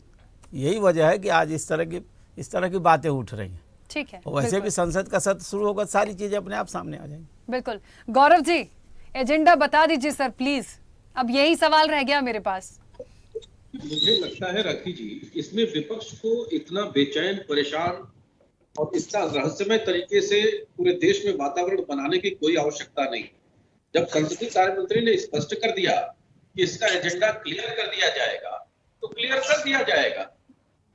यही वजह है कि आज इस तरह की बातें उठ रही हैं। ठीक है, वैसे भी संसद का सत्र शुरू होगा, सारी चीज़ें अपने आप सामने आ जाएंगी। बिल्कुल। गौरव जी, एजेंडा बता दीजिए सर प्लीज। अब यही सवाल रह गया मेरे पास। मुझे लगता है राखी जी, इसमें विपक्ष को इतना बेचैन, परेशान और इसका रहस्यमय तरीके से पूरे देश में वातावरण बनाने की कोई आवश्यकता नहीं। जब संसदीय कार्य मंत्री ने स्पष्ट कर दिया कि इसका एजेंडा क्लियर कर दिया जाएगा, तो क्लियर कर दिया जाएगा।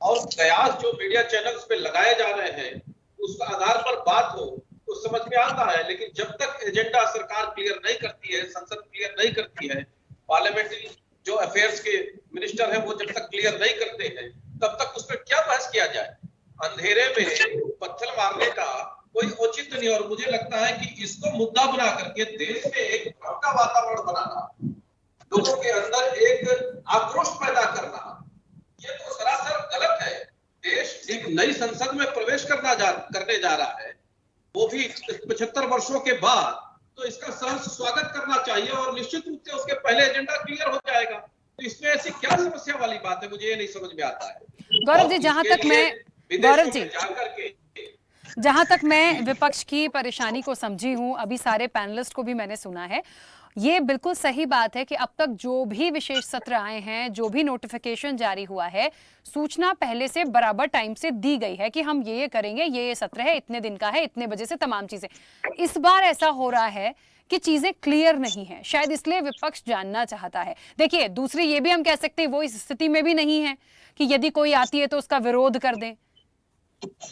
और कयास जो मीडिया चैनल्स पे लगाए जा रहे हैं, उस आधार पर बात हो तो समझ में आता है। लेकिन जब तक एजेंडा सरकार क्लियर नहीं करती है, संसद क्लियर नहीं करती है, पार्लियामेंट्री जो अफेयर्स के मिनिस्टर हैं वो जब तक क्लियर नहीं करते हैं, तब तक उस पर क्या बहस किया जाए? अंधेरे में पत्थर मारने का कोई औचित्य नहीं। और मुझे लगता है कि इसको मुद्दा बना करके देश में एक भ्रम का वातावरण बनाना, लोगों के अंदर एक आक्रोश पैदा करना, ये तो सरासर गलत है। देश एक नई संसद में प्रवेश करने जा रहा है, वो भी 75 वर्षों के बाद, तो इसका सहर्ष स्वागत करना चाहिए और निश्चित रूप से उसके पहले एजेंडा क्लियर हो जाएगा। तो इसमें ऐसी क्या समस्या वाली बात है, मुझे ये नहीं समझ में आता है। गौरव जी, जहां तक मैं विपक्ष की परेशानी को समझी हूं, अभी सारे पैनलिस्ट को भी मैंने सुना है, ये बिल्कुल सही बात है कि अब तक जो भी विशेष सत्र आए हैं, जो भी नोटिफिकेशन जारी हुआ है, सूचना पहले से बराबर टाइम से दी गई है कि हम ये करेंगे, ये सत्र है, इतने दिन का है, इतने बजे से तमाम चीजें। इस बार ऐसा हो रहा है कि चीजें क्लियर नहीं है, शायद इसलिए विपक्ष जानना चाहता है। देखिए, दूसरी ये भी हम कह सकते हैं, वो इस स्थिति में भी नहीं है कि यदि कोई आती है तो उसका विरोध कर दें,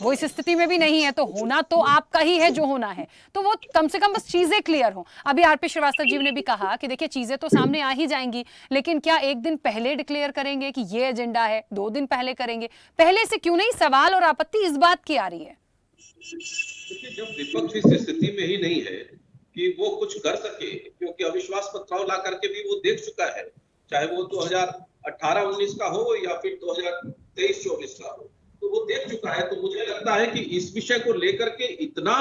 वो इस स्थिति में भी नहीं है। तो होना तो आपका ही है जो होना है, तो वो कम से कम बस चीजें क्लियर हो। अभी आरपी श्रीवास्तव जी ने भी कहा कि देखिए चीजें तो सामने आ ही जाएंगी, लेकिन क्या एक दिन पहले डिक्लेयर करेंगे कि ये एजेंडा है, 2 दिन पहले करेंगे, पहले से क्यों नहीं? सवाल और आपत्ति इस बात की आ रही है। देखिए, जब विपक्ष इस स्थिति में ही नहीं है कि वो कुछ कर सके, क्योंकि अविश्वास प्रस्ताव ला करके भी वो देख चुका है, चाहे वो 2018-19 का हो या फिर 2023-24 का हो, तो वो देख चुका है। तो मुझे लगता है कि इस विषय को लेकर के इतना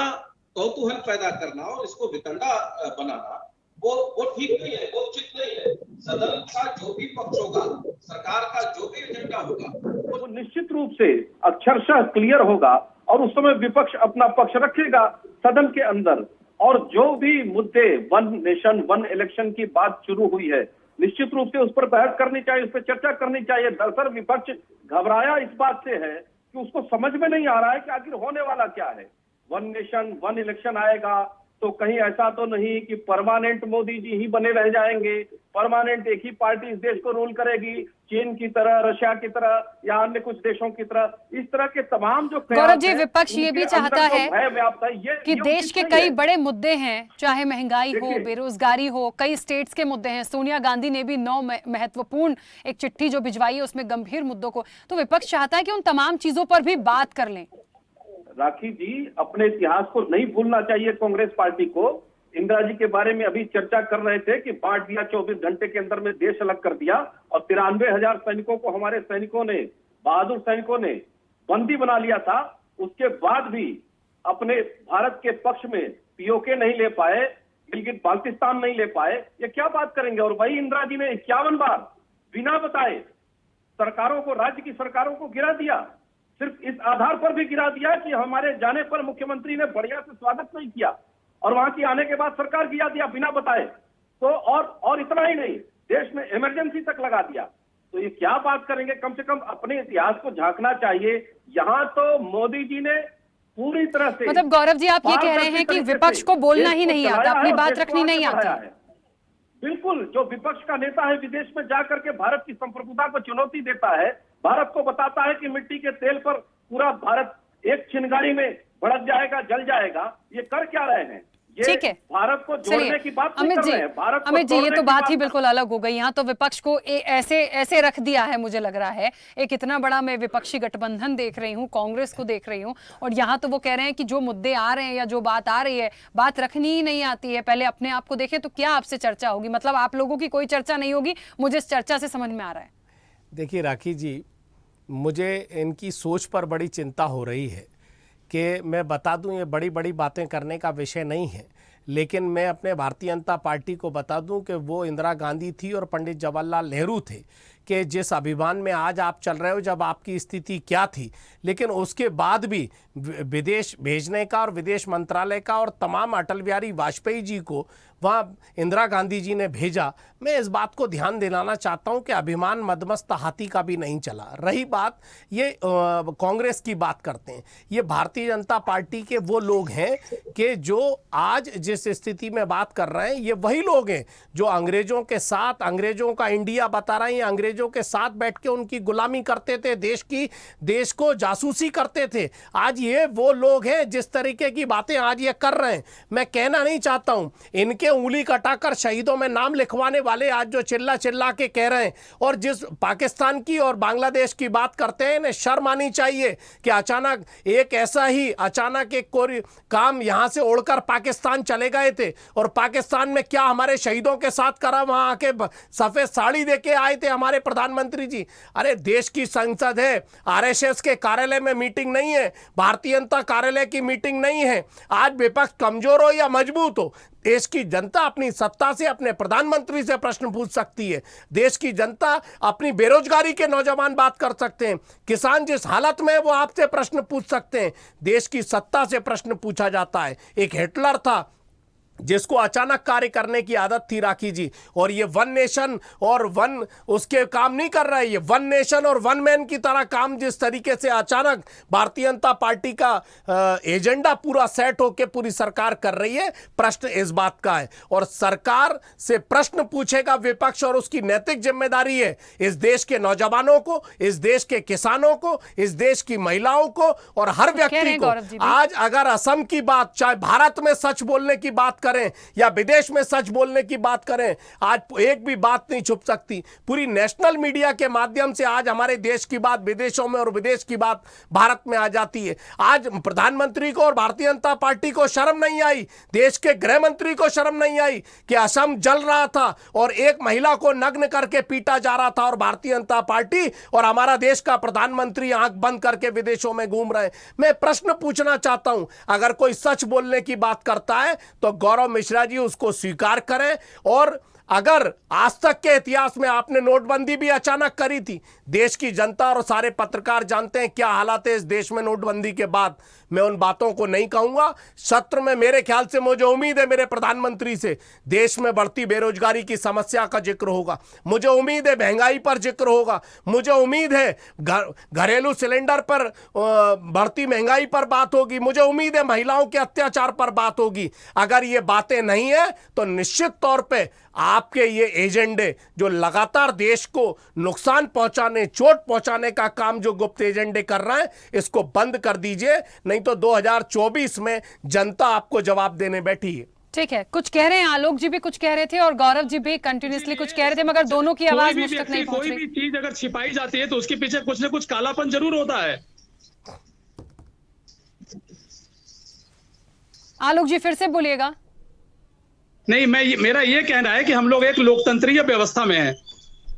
कौतूहल पैदा करना और इसको वितंडा बनाना वो ठीक नहीं है, वो उचित नहीं है। सदन का जो भी पक्ष होगा, सरकार का जो भी एजेंडा होगा, वो निश्चित रूप से अक्षरशः क्लियर होगा और उस समय विपक्ष अपना पक्ष रखेगा सदन के अंदर। और जो भी मुद्दे वन नेशन वन इलेक्शन की बात शुरू हुई है, निश्चित रूप से उस पर बहस करनी चाहिए, उस पर चर्चा करनी चाहिए। दरअसल विपक्ष घबराया इस बात से है कि उसको समझ में नहीं आ रहा है कि आखिर होने वाला क्या है। वन नेशन वन इलेक्शन आएगा तो कहीं ऐसा तो नहीं कि परमानेंट मोदी जी ही बने रह जाएंगे, परमानेंट एक ही पार्टी इस देश को रूल करेगी, चीन की तरह, रशिया की तरह या अन्य कुछ देशों की तरह। इस तरह के तमाम जो गौरव जी, विपक्ष ये भी चाहता है कि देश के कई बड़े मुद्दे हैं, चाहे महंगाई हो, बेरोजगारी हो, कई स्टेट्स के मुद्दे हैं। सोनिया गांधी ने भी 9 महत्वपूर्ण एक चिट्ठी जो भिजवाई है, उसमें गंभीर मुद्दों को, तो विपक्ष चाहता है कि उन तमाम चीजों पर भी बात कर लें। राखी जी, अपने इतिहास को नहीं भूलना चाहिए कांग्रेस पार्टी को। इंदिरा जी के बारे में अभी चर्चा कर रहे थे कि बांट दिया, 24 घंटे के अंदर में देश अलग कर दिया और 93,000 सैनिकों को हमारे सैनिकों ने, बहादुर सैनिकों ने बंदी बना लिया था। उसके बाद भी अपने भारत के पक्ष में पीओके नहीं ले पाए, गिलगित बाल्टिस्तान नहीं ले पाए, ये क्या बात करेंगे। और वही इंदिरा जी ने 51 बार बिना बताए सरकारों को, राज्य की सरकारों को गिरा दिया। सिर्फ इस आधार पर भी गिरा दिया कि हमारे जाने पर मुख्यमंत्री ने बढ़िया से स्वागत नहीं किया और वहां की आने के बाद सरकार गिरा दिया बिना बताए। तो और इतना ही नहीं, देश में इमरजेंसी तक लगा दिया। तो ये क्या बात करेंगे। कम से कम अपने इतिहास को झांकना चाहिए। यहाँ तो मोदी जी ने पूरी तरह से, मतलब गौरव जी, आप ये कह रहे हैं कि विपक्ष को बोलना ही नहीं आता, अपनी बात रखनी नहीं आती। बिल्कुल, जो विपक्ष का नेता है विदेश में जाकर के भारत की संप्रभुता को चुनौती देता है, भारत को बताता है कि मिट्टी के तेल पर पूरा भारत एक चिंगारी में भड़क जाएगा, जल जाएगा, ये कर क्या रहे हैं। ठीक है, भारत को जोड़ने की बात नहीं कर रहे हैं। अमित जी, ये तो बात ही बिल्कुल अलग हो गई। यहाँ तो विपक्ष को ऐसे रख दिया है, मुझे लग रहा है एक इतना बड़ा मैं विपक्षी गठबंधन देख रही हूँ, कांग्रेस को देख रही हूँ, और यहाँ तो वो कह रहे हैं कि जो मुद्दे आ रहे हैं या जो बात आ रही है, बात रखनी ही नहीं आती है। पहले अपने आप को देखें तो क्या आपसे चर्चा होगी? मतलब आप लोगों की कोई चर्चा नहीं होगी, मुझे इस चर्चा से समझ में आ रहा है। देखिए राखी जी, मुझे इनकी सोच पर बड़ी चिंता हो रही है कि मैं बता दूं, ये बड़ी बड़ी बातें करने का विषय नहीं है, लेकिन मैं अपने भारतीय जनता पार्टी को बता दूं कि वो इंदिरा गांधी थी और पंडित जवाहरलाल नेहरू थे कि जिस अभियान में आज आप चल रहे हो, जब आपकी स्थिति क्या थी, लेकिन उसके बाद भी विदेश भेजने का और विदेश मंत्रालय का और तमाम अटल बिहारी वाजपेयी जी को वहाँ इंदिरा गांधी जी ने भेजा। मैं इस बात को ध्यान दिलाना चाहता हूँ कि अभिमान मदमस्त हाथी का भी नहीं चला। रही बात ये कांग्रेस की बात करते हैं, ये भारतीय जनता पार्टी के वो लोग हैं कि जो आज जिस स्थिति में बात कर रहे हैं, ये वही लोग हैं जो अंग्रेजों के साथ, अंग्रेजों का इंडिया बता रहे हैं, अंग्रेजों अंग्रेजों के साथ बैठ के उनकी गुलामी करते थे, देश को जासूसी करते थे। आज ये वो लोग हैं जिस तरीके की बातें आज ये कर रहे हैं। मैं कहना नहीं चाहता हूं, इनके उंगली कटाकर शहीदों में नाम लिखवाने वाले आज जो चिल्ला चिल्ला के कह रहे हैं और जिस पाकिस्तान की और बांग्लादेश की बात करते हैं, इन्हें शर्म आनी चाहिए कि अचानक एक कोई काम यहां से उड़कर पाकिस्तान चले गए थे और पाकिस्तान में क्या हमारे शहीदों के साथ करा, वहां आके सफेद साड़ी देके आए थे हमारे प्रधानमंत्री जी। अरे देश की संसद है, आरएसएस के कार्यालय में मीटिंग नहीं है, भारतीय जनता कार्यालय की मीटिंग नहीं है। आज विपक्ष कमजोर हो या मजबूत हो, देश की जनता अपनी सत्ता से अपने प्रधानमंत्री से प्रश्न पूछ सकती है। देश की जनता अपनी बेरोजगारी के नौजवान बात कर सकते हैं, किसान जिस हालत में है वो आपसे प्रश्न पूछ सकते हैं। देश की सत्ता से प्रश्न पूछा जाता है। एक हिटलर था जिसको अचानक कार्य करने की आदत थी राखी जी, और ये वन नेशन और वन उसके काम नहीं कर रहा है। ये वन नेशन और वन मैन की तरह काम जिस तरीके से अचानक भारतीय जनता पार्टी का एजेंडा पूरा सेट होकर पूरी सरकार कर रही है, प्रश्न इस बात का है। और सरकार से प्रश्न पूछेगा विपक्ष और उसकी नैतिक जिम्मेदारी है इस देश के नौजवानों को, इस देश के किसानों को, इस देश की महिलाओं को और हर व्यक्ति को। आज अगर असम की बात, चाहे भारत में सच बोलने की बात करें या विदेश में सच बोलने की बात करें, आज एक भी बात नहीं छुप सकती। पूरी नेशनल मीडिया के माध्यम से आज हमारे देश की बात विदेशों में और विदेश की बात भारत में आ जाती है। आज प्रधानमंत्री को और भारतीय जनता पार्टी को शर्म नहीं आई, देश के गृह मंत्री को शर्म नहीं आई कि असम जल रहा था और एक महिला को नग्न करके पीटा जा रहा था और भारतीय जनता पार्टी और हमारा देश का प्रधानमंत्री आंख बंद करके विदेशों में घूम रहे हैं। मैं प्रश्न पूछना चाहता हूं, अगर कोई सच बोलने की बात करता है तो गौरव मिश्रा जी उसको स्वीकार करें। और अगर आज तक के इतिहास में आपने नोटबंदी भी अचानक करी थी, देश की जनता और सारे पत्रकार जानते हैं क्या हालात है इस देश में नोटबंदी के बाद। मैं उन बातों को नहीं कहूंगा। सत्र में मेरे ख्याल से, मुझे उम्मीद है मेरे प्रधानमंत्री से देश में बढ़ती बेरोजगारी की समस्या का जिक्र होगा, मुझे उम्मीद है महंगाई पर जिक्र होगा, मुझे उम्मीद है घरेलू सिलेंडर पर बढ़ती महंगाई पर बात होगी, मुझे उम्मीद है महिलाओं के अत्याचार पर बात होगी। अगर ये बातें नहीं है तो निश्चित तौर पे आपके ये एजेंडे जो लगातार देश को नुकसान पहुंचाने, चोट पहुंचाने का काम जो गुप्त एजेंडे कर रहे हैं, इसको बंद कर दीजिए, नहीं तो 2024 में जनता आपको जवाब देने बैठी है। ठीक है, कुछ कह रहे हैं, आलोक जी भी कुछ कह रहे थे और गौरव जी भी कंटिन्यूअसली कुछ कह रहे थे, मगर दोनों की आवाज मुझ तक नहीं पहुंच रही। कोई भी चीज अगर छिपाई जाती है तो उसके पीछे कुछ ना कुछ कालापन जरूर होता है। आलोक जी फिर से बोलिएगा। नहीं, मेरा ये कहना है कि हम लोग एक लोकतंत्रीय व्यवस्था में हैं,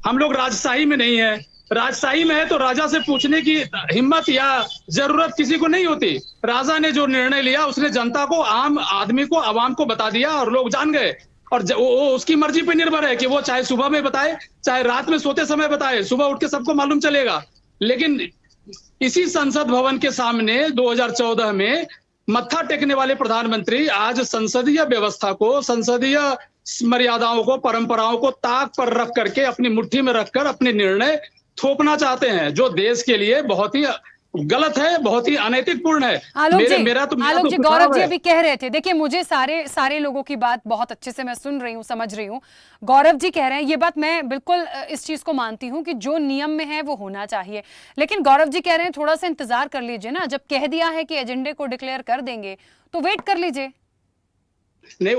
हम लोग राजशाही में नहीं है। राजशाही में है तो राजा से पूछने की हिम्मत या जरूरत किसी को नहीं होती। राजा ने जो निर्णय लिया उसने जनता को, आम आदमी को, आवाम को बता दिया और लोग जान गए। और वो उसकी मर्जी पे निर्भर है कि वो चाहे सुबह में बताए, चाहे रात में सोते समय बताए, सुबह उठ के सबको मालूम चलेगा। लेकिन इसी संसद भवन के सामने 2014 में मत्था टेकने वाले प्रधानमंत्री आज संसदीय व्यवस्था को, संसदीय मर्यादाओं को, परंपराओं को ताक पर रख करके, अपनी मुट्ठी में रखकर अपने निर्णय थोपना चाहते हैं, जो देश के लिए बहुत ही गलत है, बहुत ही अनैतिकपूर्ण है। आलोक जी, गौरव जी अभी कह रहे थे, देखिए मुझे सारे लोगों की बात बहुत अच्छे से मैं सुन रही हूँ, समझ रही हूँ। गौरव जी कह रहे हैं, ये बात मैं बिल्कुल इस चीज को मानती हूँ कि जो नियम में है वो होना चाहिए, लेकिन गौरव जी कह रहे हैं थोड़ा सा इंतजार कर लीजिए ना, जब कह दिया है कि एजेंडे को डिक्लेयर कर देंगे तो वेट कर लीजिए। नहीं,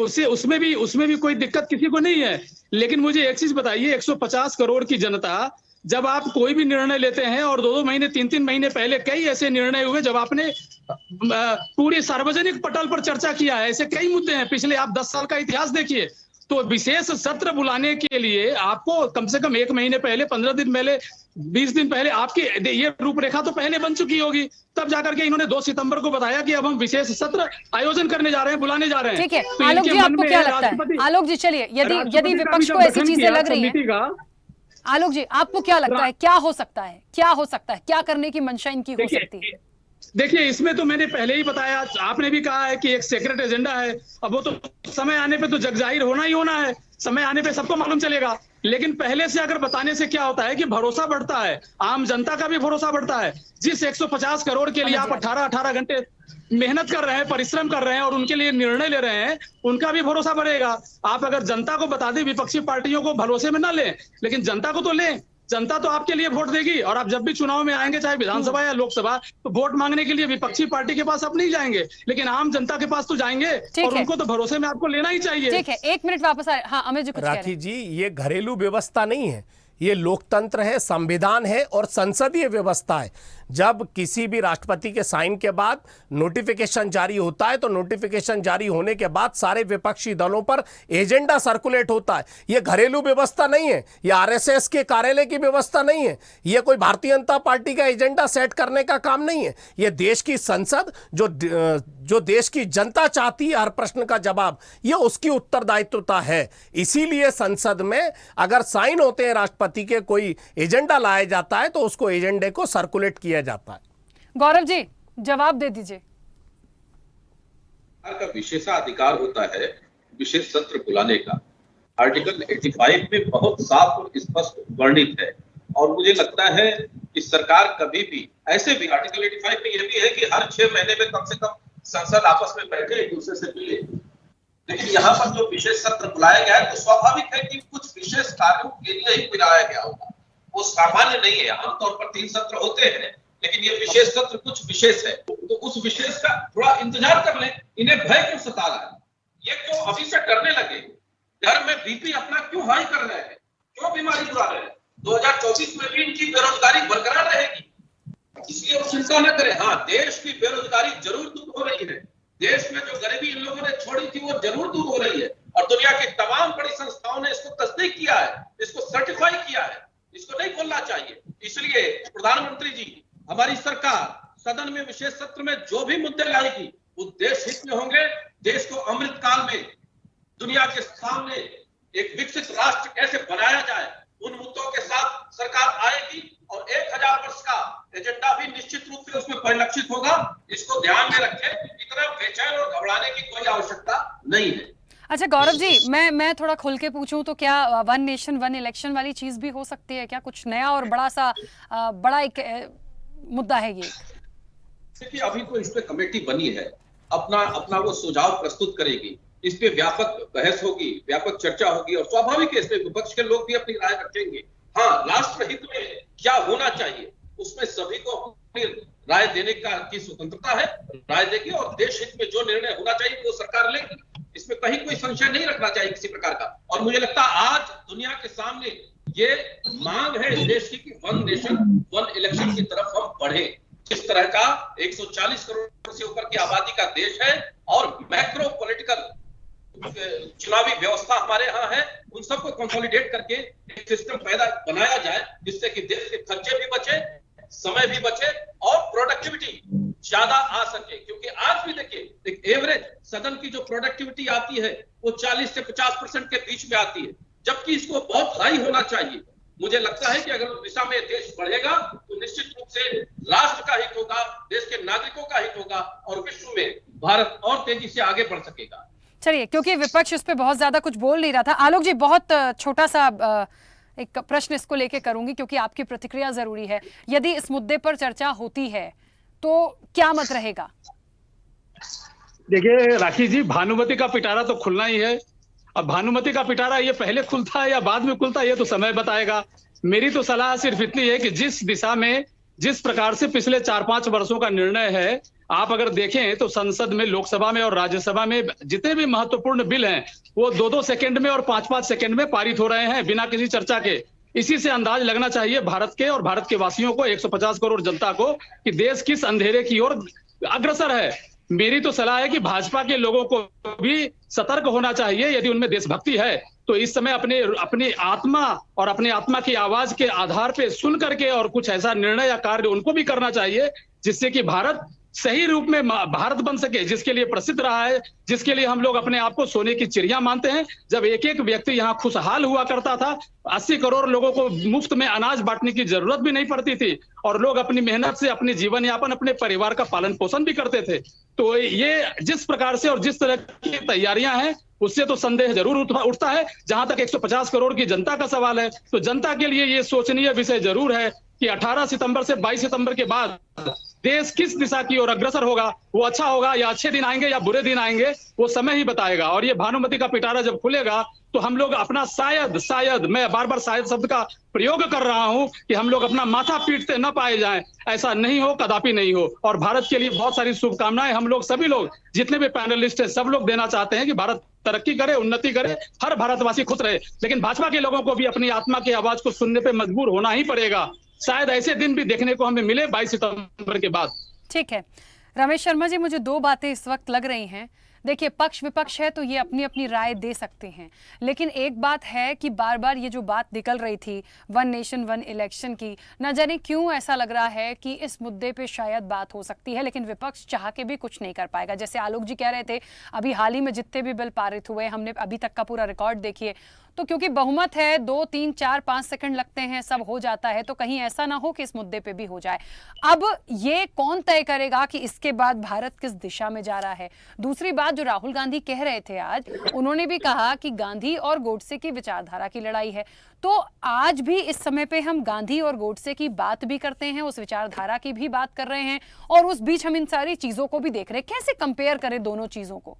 उसमें भी कोई दिक्कत किसी को नहीं है, लेकिन मुझे एक चीज बताइए, 150 करोड़ की जनता, जब आप कोई भी निर्णय लेते हैं, और 2-2 महीने 3-3 महीने पहले कई ऐसे निर्णय हुए जब आपने पूरी सार्वजनिक पटल पर चर्चा किया है, ऐसे कई मुद्दे हैं, पिछले आप 10 साल का इतिहास देखिए। तो विशेष सत्र बुलाने के लिए आपको कम से कम 1 महीने पहले, 15 दिन पहले, 20 दिन पहले आपकी ये रूपरेखा तो पहले बन चुकी होगी, तब जाकर के इन्होंने 2 सितंबर को बताया कि अब हम विशेष सत्र आयोजन करने जा रहे हैं, बुलाने जा रहे हैं। ठीक है, आलोक जी आपको क्या लगता है? आलोक जी चलिए, यदि विपक्ष को ऐसी चीजें लग रही है, आलोक जी आपको क्या लगता है, क्या हो सकता है, क्या करने की मंशा इनकी हो सकती है? देखिए, इसमें तो मैंने पहले ही बताया, आपने भी कहा है कि एक सीक्रेट एजेंडा है। अब वो तो समय आने पे तो जग जाहिर होना ही होना है, समय आने पे सबको मालूम चलेगा। लेकिन पहले से अगर बताने से क्या होता है कि भरोसा बढ़ता है, आम जनता का भी भरोसा बढ़ता है। जिस 150 करोड़ के लिए आप 18-18 घंटे मेहनत कर रहे हैं, परिश्रम कर रहे हैं और उनके लिए निर्णय ले रहे हैं, उनका भी भरोसा बढ़ेगा। आप अगर जनता को बता दें, विपक्षी पार्टियों को भरोसे में ना लें, लेकिन जनता को तो लें। जनता तो आपके लिए वोट देगी, और आप जब भी चुनाव में आएंगे, चाहे विधानसभा या लोकसभा, तो वोट मांगने के लिए विपक्षी पार्टी के पास आप नहीं जाएंगे, लेकिन आम जनता के पास तो जाएंगे, और उनको तो भरोसे में आपको लेना ही चाहिए। ठीक है, 1 मिनट वापस आ रहे। हाँ अमित जी कुछ कह रहे हैं। राखी जी, ये घरेलू व्यवस्था नहीं है, ये लोकतंत्र है, संविधान है और संसदीय व्यवस्था है। जब किसी भी राष्ट्रपति के साइन के बाद नोटिफिकेशन जारी होता है तो नोटिफिकेशन जारी होने के बाद सारे विपक्षी दलों पर एजेंडा सर्कुलेट होता है। ये घरेलू व्यवस्था नहीं है, ये आरएसएस के कार्यालय की व्यवस्था नहीं है, ये कोई भारतीय जनता पार्टी का एजेंडा सेट करने का काम नहीं है। ये देश की संसद जो देश की जनता चाहती है हर प्रश्न का जवाब, ये उसकी उत्तरदायित्वता है। इसीलिए संसद में अगर साइन होते हैं राष्ट्रपति के, कोई एजेंडा लाया जाता है तो उसको एजेंडे को सर्कुलेट किया जाता है। गौरव जी जवाब दे दीजिए। का विशेषाधिकार होता है विशेष सत्र बुलाने का। आर्टिकल 85 में बहुत साफ और स्पष्ट वर्णित है, और मुझे लगता है कि सरकार कभी भी ऐसे भी आर्टिकल 85 में यह भी है कि हर 6 महीने में कम से कम संसद आपस में बैठे, एक दूसरे से मिले। लेकिन यहाँ पर जो विशेष सत्र बुलाया गया है तो स्वाभाविक है कि कुछ विशेष कार्यों के लिए ही बुलाया गया होगा, वो सामान्य नहीं है। आमतौर पर 3 सत्र होते हैं, लेकिन ये विशेष सत्र कुछ विशेष है, तो उस विशेष का थोड़ा इंतजार कर लें। इन्हें भय क्यों सता रहा है? ये क्यों अभी से डरने लगे? घर में बीपी अपना क्यों हाई कर रहे हैं? क्यों बीमारी बुला रहे हैं? 2024 में भी इनकी बेरोजगारी बरकरार रहेगी, इसलिए वो चिंता न करें। हाँ, देश की बेरोजगारी जरूर दूर हो रही है, देश में जो गरीबी इन लोगों ने छोड़ी थी वो जरूर दूर हो रही है, और दुनिया की तमाम बड़ी संस्थाओं ने इसको तस्दीक किया है, इसको सर्टिफाई किया है। इसको नहीं बोलना चाहिए। इसलिए प्रधानमंत्री जी, हमारी सरकार सदन में विशेष सत्र में जो भी मुद्दे लाएगी वो देश हित में होंगे। देश को अमृत काल में दुनिया के सामने एक विकसित राष्ट्र कैसे बनाया जाए, उन मुद्दों के साथ सरकार आएगी, और 1000 वर्ष का एजेंडा भी निश्चित रूप से उसमें परिलक्षित होगा। इसको ध्यान में रखें, इतना बेचैन और घबराने की कोई आवश्यकता नहीं है। अच्छा गौरव जी, मैं थोड़ा खुल के पूछूं तो क्या 1 नेशन 1 इलेक्शन वाली चीज भी हो सकती है क्या? कुछ नया और बड़ा एक मुद्दा है ये। देखिए, अभी तो इस पे कमेटी बनी है, अपना वो सुझाव प्रस्तुत करेगी, इस पे व्यापक बहस होगी, व्यापक चर्चा होगी, और स्वाभाविक है इसमें विपक्ष के लोग भी अपनी राय रखेंगे। हाँ, राष्ट्र हित में क्या होना चाहिए उसमें सभी को अपनी राय देने की स्वतंत्रता है, राय देगी, और देश हित में जो निर्णय होना चाहिए वो सरकार लेगी। इसमें कहीं कोई संशय नहीं रखना चाहिए किसी प्रकार का। और मुझे लगता है आज दुनिया के सामने ये मांग है देश की कि 1 नेशन 1 इलेक्शन की तरफ हम बढ़े। जिस तरह का 140 करोड़ से ऊपर की आबादी का देश है, और मैक्रो पॉलिटिकल चुनावी व्यवस्था हमारे यहाँ है, उन सबको कंसोलिडेट करके एक सिस्टम बनाया जाए जिससे कि देश के खर्चे भी बचे, समय भी बचे, और प्रोडक्टिविटी ज्यादा आ सके। क्योंकि आज भी देखिए, एक एवरेज सदन की जो प्रोडक्टिविटी आती है वो 40 से 50% के बीच में आती है, जबकि इसको बहुत हाई होना चाहिए। मुझे लगता है कि अगर उस दिशा में देश बढ़ेगा तो निश्चित रूप से राष्ट्र का हित होगा, देश के नागरिकों का हित होगा, और विश्व में भारत और तेजी से आगे बढ़ सकेगा। चलिए, क्योंकि विपक्ष इस पे बहुत ज्यादा कुछ बोल नहीं रहा था, आलोक जी बहुत छोटा सा एक प्रश्न इसको लेके करूंगी क्योंकि आपकी प्रतिक्रिया जरूरी है। यदि इस मुद्दे पर चर्चा होती है तो क्या मत रहेगा? देखिए राखी जी, भानुमति का पिटारा तो खुलना ही है। अब भानुमति का पिटारा ये पहले खुलता है या बाद में खुलता है ये तो समय बताएगा। मेरी तो सलाह सिर्फ इतनी है कि जिस दिशा में, जिस प्रकार से पिछले 4-5 वर्षों का निर्णय है, आप अगर देखें तो संसद में, लोकसभा में और राज्यसभा में जितने भी महत्वपूर्ण बिल हैं वो 2-2 सेकंड में और 5-5 सेकंड में पारित हो रहे हैं बिना किसी चर्चा के। इसी से अंदाज लगना चाहिए भारत के और भारत के वासियों को, 150 करोड़ जनता को, कि देश किस अंधेरे की ओर अग्रसर है। मेरी तो सलाह है कि भाजपा के लोगों को भी सतर्क होना चाहिए। यदि उनमें देशभक्ति है तो इस समय अपनी आत्मा और अपनी आत्मा की आवाज के आधार पे सुन करके और कुछ ऐसा निर्णय या कार्य उनको भी करना चाहिए जिससे कि भारत सही रूप में भारत बन सके, जिसके लिए प्रसिद्ध रहा है, जिसके लिए हम लोग अपने आप को सोने की चिड़िया मानते हैं। जब एक एक व्यक्ति यहाँ खुशहाल हुआ करता था, 80 करोड़ लोगों को मुफ्त में अनाज बांटने की जरूरत भी नहीं पड़ती थी, और लोग अपनी मेहनत से अपने जीवन यापन, अपने परिवार का पालन पोषण भी करते थे। तो ये जिस प्रकार से और जिस तरह की तैयारियां हैं उससे तो संदेह जरूर उठता है। जहां तक 150 करोड़ की जनता का सवाल है, तो जनता के लिए ये सोचनीय विषय जरूर है कि 18 सितंबर से 22 सितंबर के बाद देश किस दिशा की ओर अग्रसर होगा, वो अच्छा होगा या अच्छे दिन आएंगे या बुरे दिन आएंगे, वो समय ही बताएगा। और ये भानुमति का पिटारा जब खुलेगा तो हम लोग अपना शायद मैं बार बार शायद शब्द का प्रयोग कर रहा हूं कि हम लोग अपना माथा पीटते न पाए जाएं, ऐसा नहीं हो, कदापि नहीं हो। और भारत के लिए बहुत सारी शुभकामनाएं हम लोग सभी लोग जितने भी पैनलिस्ट हैं सब लोग देना चाहते हैं कि भारत तरक्की करे, उन्नति करे, हर भारतवासी खुश रहे। लेकिन भाजपा के लोगों को भी अपनी आत्मा की आवाज को सुनने पे मजबूर होना ही पड़ेगा। शायद ऐसे दिन भी देखने को हमें मिले 22 सितंबर के बाद। ठीक है रमेश शर्मा जी, मुझे दो बातें इस वक्त लग रही हैं। देखिए, पक्ष विपक्ष है तो ये अपनी अपनी राय दे सकते हैं, लेकिन एक बात है कि बार बार ये जो बात निकल रही थी वन नेशन वन इलेक्शन की, न जाने क्यों ऐसा लग रहा है कि इस मुद्दे पे शायद बात हो सकती है, लेकिन विपक्ष चाह के भी कुछ नहीं कर पाएगा। जैसे आलोक जी कह रहे थे, अभी हाल ही में जितने भी बिल पारित हुए, हमने अभी तक का पूरा रिकॉर्ड देखिए, तो क्योंकि बहुमत है, 2, 3, 4, 5 सेकंड लगते हैं, सब हो जाता है, तो कहीं ऐसा ना हो कि इस मुद्दे पे भी हो जाए। अब ये कौन तय करेगा कि इसके बाद भारत किस दिशा में जा रहा है? दूसरी बात जो राहुल गांधी कह रहे थे आज, उन्होंने भी कहा कि गांधी और गोडसे की विचारधारा की लड़ाई है। तो आज भी इस समय पे हम गांधी और गोडसे की बात भी करते हैं, उस विचारधारा की भी बात कर रहे हैं, और उस बीच हम इन सारी चीजों को भी देख रहे हैं। कैसे कंपेयर करें दोनों चीजों को?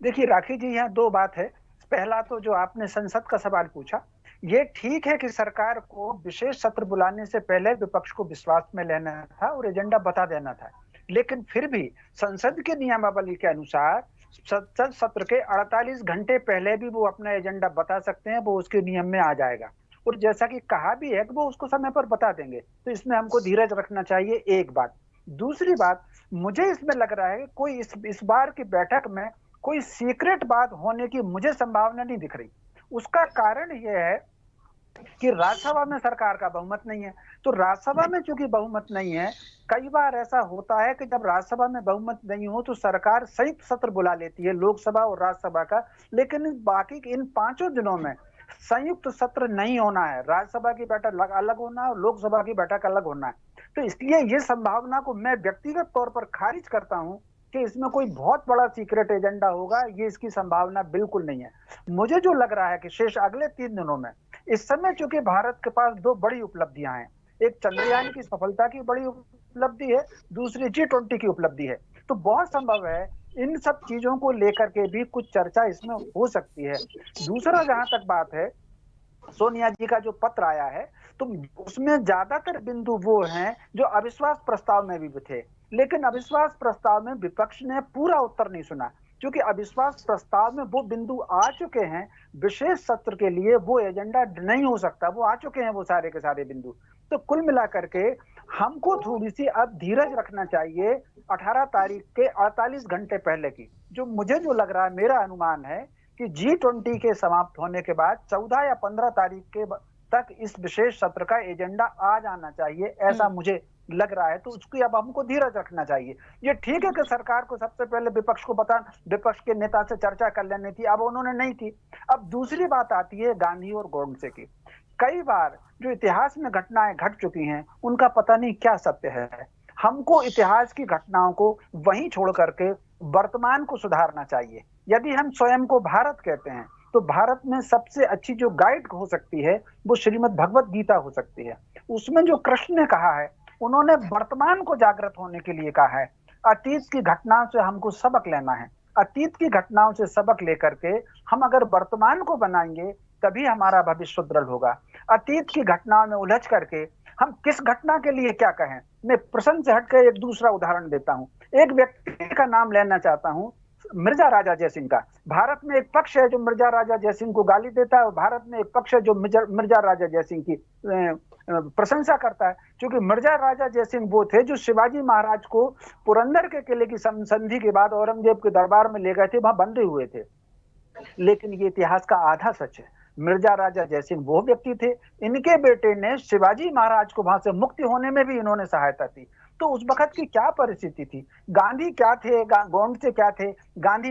देखिए राखी जी, यहाँ दो बात है। पहला तो जो आपने संसद का सवाल पूछा, ये ठीक है कि सरकार को विशेष सत्र बुलाने से पहले विपक्ष को विश्वास में लेना था और एजेंडा बता देना था, लेकिन फिर भी संसद के नियमावली के अनुसार संसद सत्र के 48 घंटे पहले भी वो अपना एजेंडा बता सकते हैं, वो उसके नियम में आ जाएगा। और जैसा कि कहा भी है कि वो उसको समय पर बता देंगे, तो इसमें हमको धीरज रखना चाहिए, एक बात। दूसरी बात, मुझे इसमें लग रहा है कि कोई इस बार की बैठक में कोई सीक्रेट बात होने की मुझे संभावना नहीं दिख रही। उसका कारण यह है कि राज्यसभा में सरकार का बहुमत नहीं है। तो राज्यसभा में चूंकि बहुमत नहीं है, कई बार ऐसा होता है कि जब राज्यसभा में बहुमत नहीं हो तो सरकार संयुक्त सत्र बुला लेती है, लोकसभा और राज्यसभा का, लेकिन बाकी इन 5 दिनों में संयुक्त सत्र नहीं होना है। राज्यसभा की बैठक अलग होना है और लोकसभा की बैठक अलग होना है। तो इसलिए ये संभावना को मैं व्यक्तिगत तौर पर खारिज करता हूं कि इसमें कोई बहुत बड़ा सीक्रेट एजेंडा होगा, ये इसकी संभावना बिल्कुल नहीं है। मुझे जो लग रहा है कि शेष अगले 3 दिनों में, इस समय चूंकि भारत के पास 2 बड़ी उपलब्धियां हैं, एक चंद्रयान की सफलता की बड़ी उपलब्धि है, दूसरी G20 की उपलब्धि है, तो बहुत संभव है इन सब चीजों को लेकर के भी कुछ चर्चा इसमें हो सकती है। दूसरा, जहां तक बात है सोनिया जी का जो पत्र आया है, तो उसमें ज्यादातर बिंदु वो हैं जो अविश्वास प्रस्ताव में भी थे, लेकिन अविश्वास प्रस्ताव में विपक्ष ने पूरा उत्तर नहीं सुना, क्योंकि अविश्वास प्रस्ताव में वो बिंदु आ चुके हैं, विशेष सत्र के लिए वो एजेंडा नहीं हो सकता, वो आ चुके हैं वो सारे के सारे बिंदु। तो कुल मिलाकर के हमको थोड़ी सी अब धीरज रखना चाहिए 18 तारीख के 48 घंटे पहले की। जो मुझे जो लग रहा है, मेरा अनुमान है कि G20 के समाप्त होने के बाद 14 या 15 तारीख के तक इस विशेष सत्र का एजेंडा आ जाना चाहिए, ऐसा मुझे लग रहा है। तो उसकी अब हमको धीरज रखना चाहिए। ये ठीक है कि सरकार को सबसे पहले विपक्ष के नेता से चर्चा कर लेनी थी, अब उन्होंने नहीं की। अब दूसरी बात आती है गांधी और गोडसे की। कई बार जो इतिहास में घटनाएं घट चुकी हैं, उनका पता नहीं क्या सत्य है। हमको इतिहास की घटनाओं को वहीं छोड़ करके वर्तमान को सुधारना चाहिए। यदि हम स्वयं को भारत कहते हैं, तो भारत में सबसे अच्छी जो गाइड हो सकती है वो श्रीमद् भगवत गीता हो सकती है। उसमें जो कृष्ण ने कहा है, उन्होंने वर्तमान को जागृत होने के लिए कहा है। अतीत की घटनाओं से हमको सबक लेना है। अतीत की घटनाओं से सबक लेकर के हम अगर वर्तमान को बनाएंगे, तभी हमारा भविष्य सुदृढ़ होगा। अतीत की घटनाओं में उलझ करके हम किस घटना के लिए क्या कहें। मैं प्रसंग से हटकर एक दूसरा उदाहरण देता हूं। एक व्यक्ति का नाम लेना चाहता हूं, मिर्जा राजा जयसिंह का। भारत में एक पक्ष है जो मिर्जा राजा जयसिंह को गाली देता है, और भारत में एक पक्ष है जो मिर्जा राजा जयसिंह की प्रशंसा करता है। क्योंकि मिर्जा राजा जयसिंह वो थे जो शिवाजी महाराज को पुरंदर के किले की संधि के बाद औरंगजेब के दरबार में ले गए थे, वहां बंधे हुए थे। लेकिन ये इतिहास का आधा सच है। मिर्जा राजा जयसिंह वो व्यक्ति थे, इनके बेटे ने शिवाजी महाराज को वहां से मुक्ति होने में भी इन्होंने सहायता की। तो उस वक्त की क्या परिस्थिति थी, गांधी क्या थे, गोडसे क्या थे। गांधी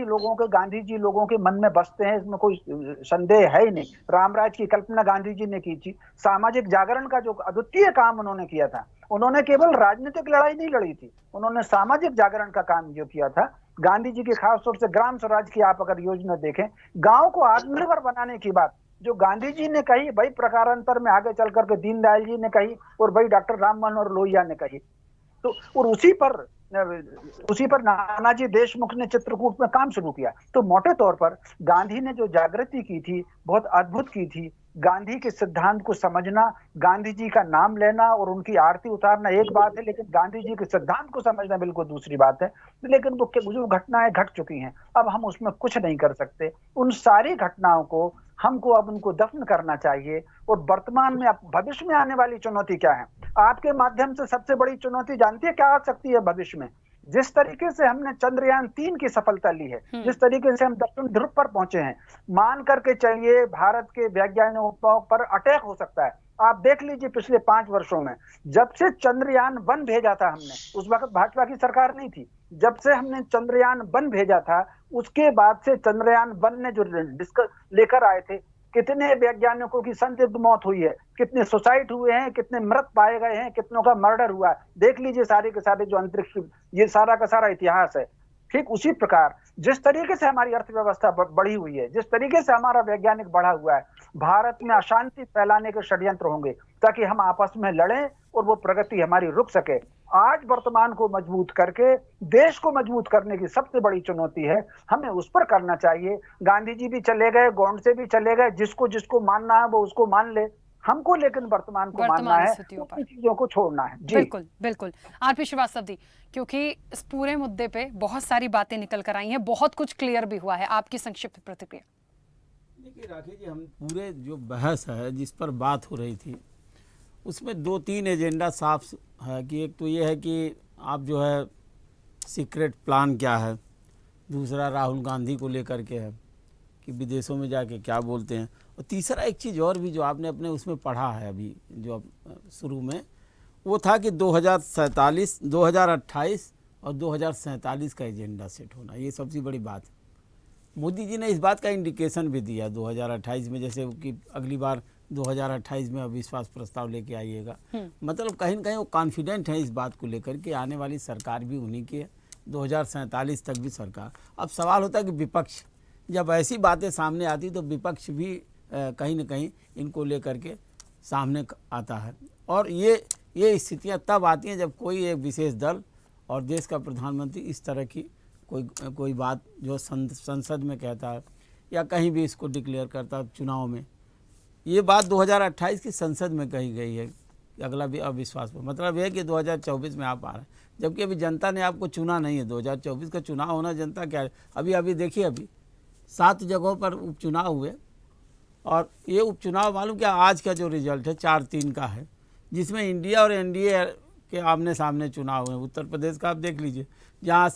जी लोगों के मन में बसते हैं, इसमें कोई संदेह है ही नहीं। रामराज की कल्पना गांधी जी ने की थी। सामाजिक जागरण का जो अद्वितीय काम उन्होंने किया था, उन्होंने केवल राजनीतिक लड़ाई नहीं लड़ी थी, उन्होंने सामाजिक जागरण का काम जो किया था। गांधी जी की खासतौर से ग्राम स्वराज की आप अगर योजना देखें, गांव को आत्मनिर्भर बनाने की बात जो गांधी जी ने कही, वही प्रकारांतर में आगे चल करके दीनदयाल जी ने कही, और वही डॉक्टर राम मनोहर लोहिया ने कही। तो और उसी पर नानाजी देशमुख ने चित्रकूट में काम शुरू किया। तो मोटे तौर पर गांधी ने जो जागृति की थी बहुत अद्भुत की थी। गांधी के सिद्धांत को समझना, गांधी जी का नाम लेना और उनकी आरती उतारना एक बात है, लेकिन गांधी जी के सिद्धांत को समझना बिल्कुल दूसरी बात है। लेकिन वो जो घटनाएं घट चुकी हैं, अब हम उसमें कुछ नहीं कर सकते। उन सारी घटनाओं को हमको अब उनको दफन करना चाहिए और वर्तमान में, अब भविष्य में आने वाली चुनौती क्या है? आपके माध्यम से सबसे बड़ी चुनौती जानती है क्या आ सकती है भविष्य में? जिस तरीके से हमने चंद्रयान-3 की सफलता ली है, जिस तरीके से हम दक्षिण ध्रुव पर पहुंचे हैं, मान करके चलिए भारत के वैज्ञानिकों पर अटैक हो सकता है। आप देख लीजिए पिछले 5 वर्षों में, जब से चंद्रयान-1 भेजा था हमने, उस वक्त भाजपा की सरकार नहीं थी, जब से हमने चंद्रयान-1 भेजा था, उसके बाद से चंद्रयान-1 ने जो लेकर आए थे, कितने वैज्ञानिकों की संदिग्ध मौत हुई है, कितने सुसाइड हुए हैं, कितने मृत पाए गए हैं, कितनों का मर्डर हुआ है। देख लीजिए सारे के सारे जो अंतरिक्ष, ये सारा का सारा इतिहास है। ठीक उसी प्रकार जिस तरीके से हमारी अर्थव्यवस्था बढ़ी हुई है, जिस तरीके से हमारा वैज्ञानिक बढ़ा हुआ है, भारत में अशांति फैलाने के षड्यंत्र होंगे ताकि हम आपस में लड़ें और वो प्रगति हमारी रुक सके। आज वर्तमान को मजबूत करके देश को मजबूत करने की सबसे बड़ी चुनौती है, हमें उस पर करना चाहिए। गांधी जी भी चले गए, गोडसे भी चले गए, जिसको जिसको मानना है वो उसको मान ले, हमको लेकिन वर्तमान को मानना है, तो चीजों को छोड़ना है। जी बिल्कुल बिल्कुल। आरपी श्रीवास्तव जी, क्योंकि इस पूरे मुद्दे पे बहुत सारी बातें निकल कर आई हैं, बहुत कुछ क्लियर भी हुआ है, आपकी संक्षिप्त प्रतिक्रिया। देखिए राखी जी, हम पूरे जो बहस है जिस पर बात हो रही थी उसमें 2-3 एजेंडा साफ है कि एक तो ये है कि आप जो है सीक्रेट प्लान क्या है, दूसरा राहुल गांधी को लेकर के है कि विदेशों में जाके क्या बोलते हैं, और तीसरा एक चीज़ और भी जो आपने अपने उसमें पढ़ा है अभी जो शुरू में, वो था कि 2047, 2028 और 2047 का एजेंडा सेट होना, ये सबसे बड़ी बात है। मोदी जी ने इस बात का इंडिकेशन भी दिया 2028 में, जैसे कि अगली बार 2028 में अविश्वास प्रस्ताव लेके आइएगा। मतलब कहीं न कहीं वो कॉन्फिडेंट है इस बात को लेकर कि आने वाली सरकार भी उन्हीं की है, 2047 तक भी सरकार। अब सवाल होता है कि विपक्ष, जब ऐसी बातें सामने आती तो विपक्ष भी कहीं न कहीं इनको लेकर के सामने आता है, और ये स्थितियाँ तब आती हैं जब कोई एक विशेष दल और देश का प्रधानमंत्री इस तरह की कोई बात जो संसद में कहता है या कहीं भी इसको डिक्लेयर करता है चुनाव में। ये बात 2028 की संसद में कही गई है, अगला भी अविश्वास पर, मतलब है कि 2024 में आप आ रहे हैं, जबकि अभी जनता ने आपको चुना नहीं है। 2024 का चुनाव होना जनता क्या है, अभी देखिए, अभी 7 जगहों पर उपचुनाव हुए, और ये उपचुनाव मालूम क्या, आज का जो रिजल्ट है 4-3 का है, जिसमें इंडिया और एनडीए के आमने सामने चुनाव हुए। उत्तर प्रदेश का आप देख लीजिए, जहाँ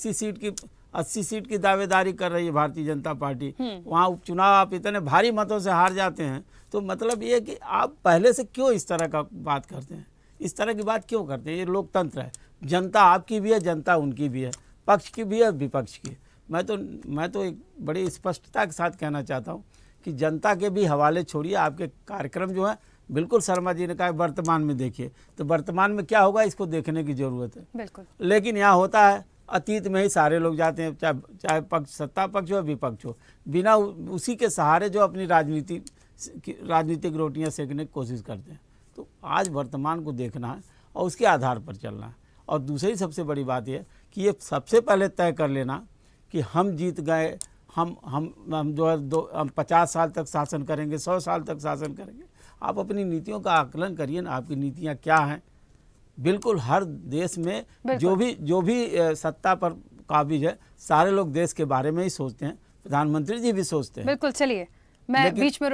80 सीट की दावेदारी कर रही है भारतीय जनता पार्टी, वहाँ उपचुनाव आप इतने भारी मतों से हार जाते हैं। तो मतलब ये कि आप पहले से क्यों इस तरह का बात करते हैं, इस तरह की बात क्यों करते हैं? ये लोकतंत्र है, जनता आपकी भी है, जनता उनकी भी है, पक्ष की भी है, विपक्ष की। मैं तो एक बड़ी स्पष्टता के साथ कहना चाहता हूँ कि जनता के भी हवाले छोड़िए, आपके कार्यक्रम जो है बिल्कुल शर्मा जी ने कहा वर्तमान में देखिए, तो वर्तमान में क्या होगा इसको देखने की जरूरत है। बिल्कुल। लेकिन यहाँ होता है अतीत में ही सारे लोग जाते हैं, चाहे पक्ष, सत्ता पक्ष हो विपक्ष हो, बिना उसी के सहारे जो अपनी राजनीतिक रोटियां सेकने की कोशिश करते हैं। तो आज वर्तमान को देखना है और उसके आधार पर चलना है। और दूसरी सबसे बड़ी बात यह कि ये सबसे पहले तय कर लेना कि हम जीत गए, हम जो हम 50 साल तक शासन करेंगे, 100 साल तक शासन करेंगे। आप अपनी नीतियों का आकलन करिए ना, आपकी नीतियाँ क्या हैं। बिल्कुल हर देश में जो भी सत्ता पर काबिज है, सारे लोग देश के बारे में ही सोचते हैं, प्रधानमंत्री जी भी सोचते हैं। बिल्कुल। चलिए, मैं बीच में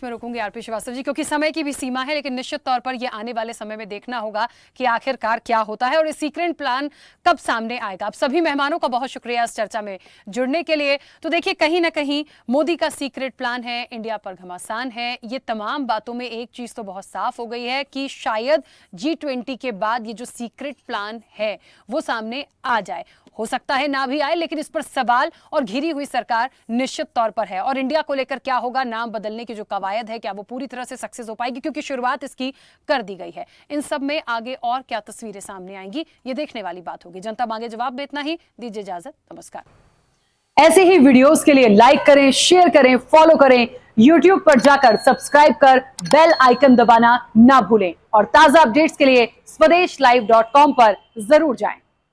रोकूंगी आरपी श्रीवास्तव जी, क्योंकि समय की भी सीमा है, लेकिन निश्चित तौर पर ये आने वाले समय में देखना होगा कि आखिरकार क्या होता है और ये सीक्रेट प्लान कब सामने आएगा। आप सभी मेहमानों का बहुत शुक्रिया इस चर्चा में जुड़ने के लिए। तो देखिए, कहीं ना कहीं मोदी का सीक्रेट प्लान है, इंडिया पर घमासान है, ये तमाम बातों में एक चीज तो बहुत साफ हो गई है कि शायद G20 के बाद ये जो सीक्रेट प्लान है वो सामने आ जाए। हो सकता है ना भी आए, लेकिन इस पर सवाल और घिरी हुई सरकार निश्चित तौर पर है। और इंडिया को लेकर क्या होगा, नाम बदलने की जो कवायद है, क्या वो पूरी तरह से सक्सेस हो पाएगी, क्योंकि शुरुआत इसकी कर दी गई है। इन सब में आगे और क्या तस्वीरें सामने आएंगी, ये देखने वाली बात होगी। जनता मांगे जवाब में इतना ही। दीजिए इजाजत, नमस्कार। ऐसे ही वीडियोस के लिए लाइक करें, शेयर करें, फॉलो करें YouTube पर जाकर सब्सक्राइब कर बेल आइकन दबाना ना भूलें और ताजा अपडेट्स के लिए स्वदेशलाइव.com पर जरूर जाएं।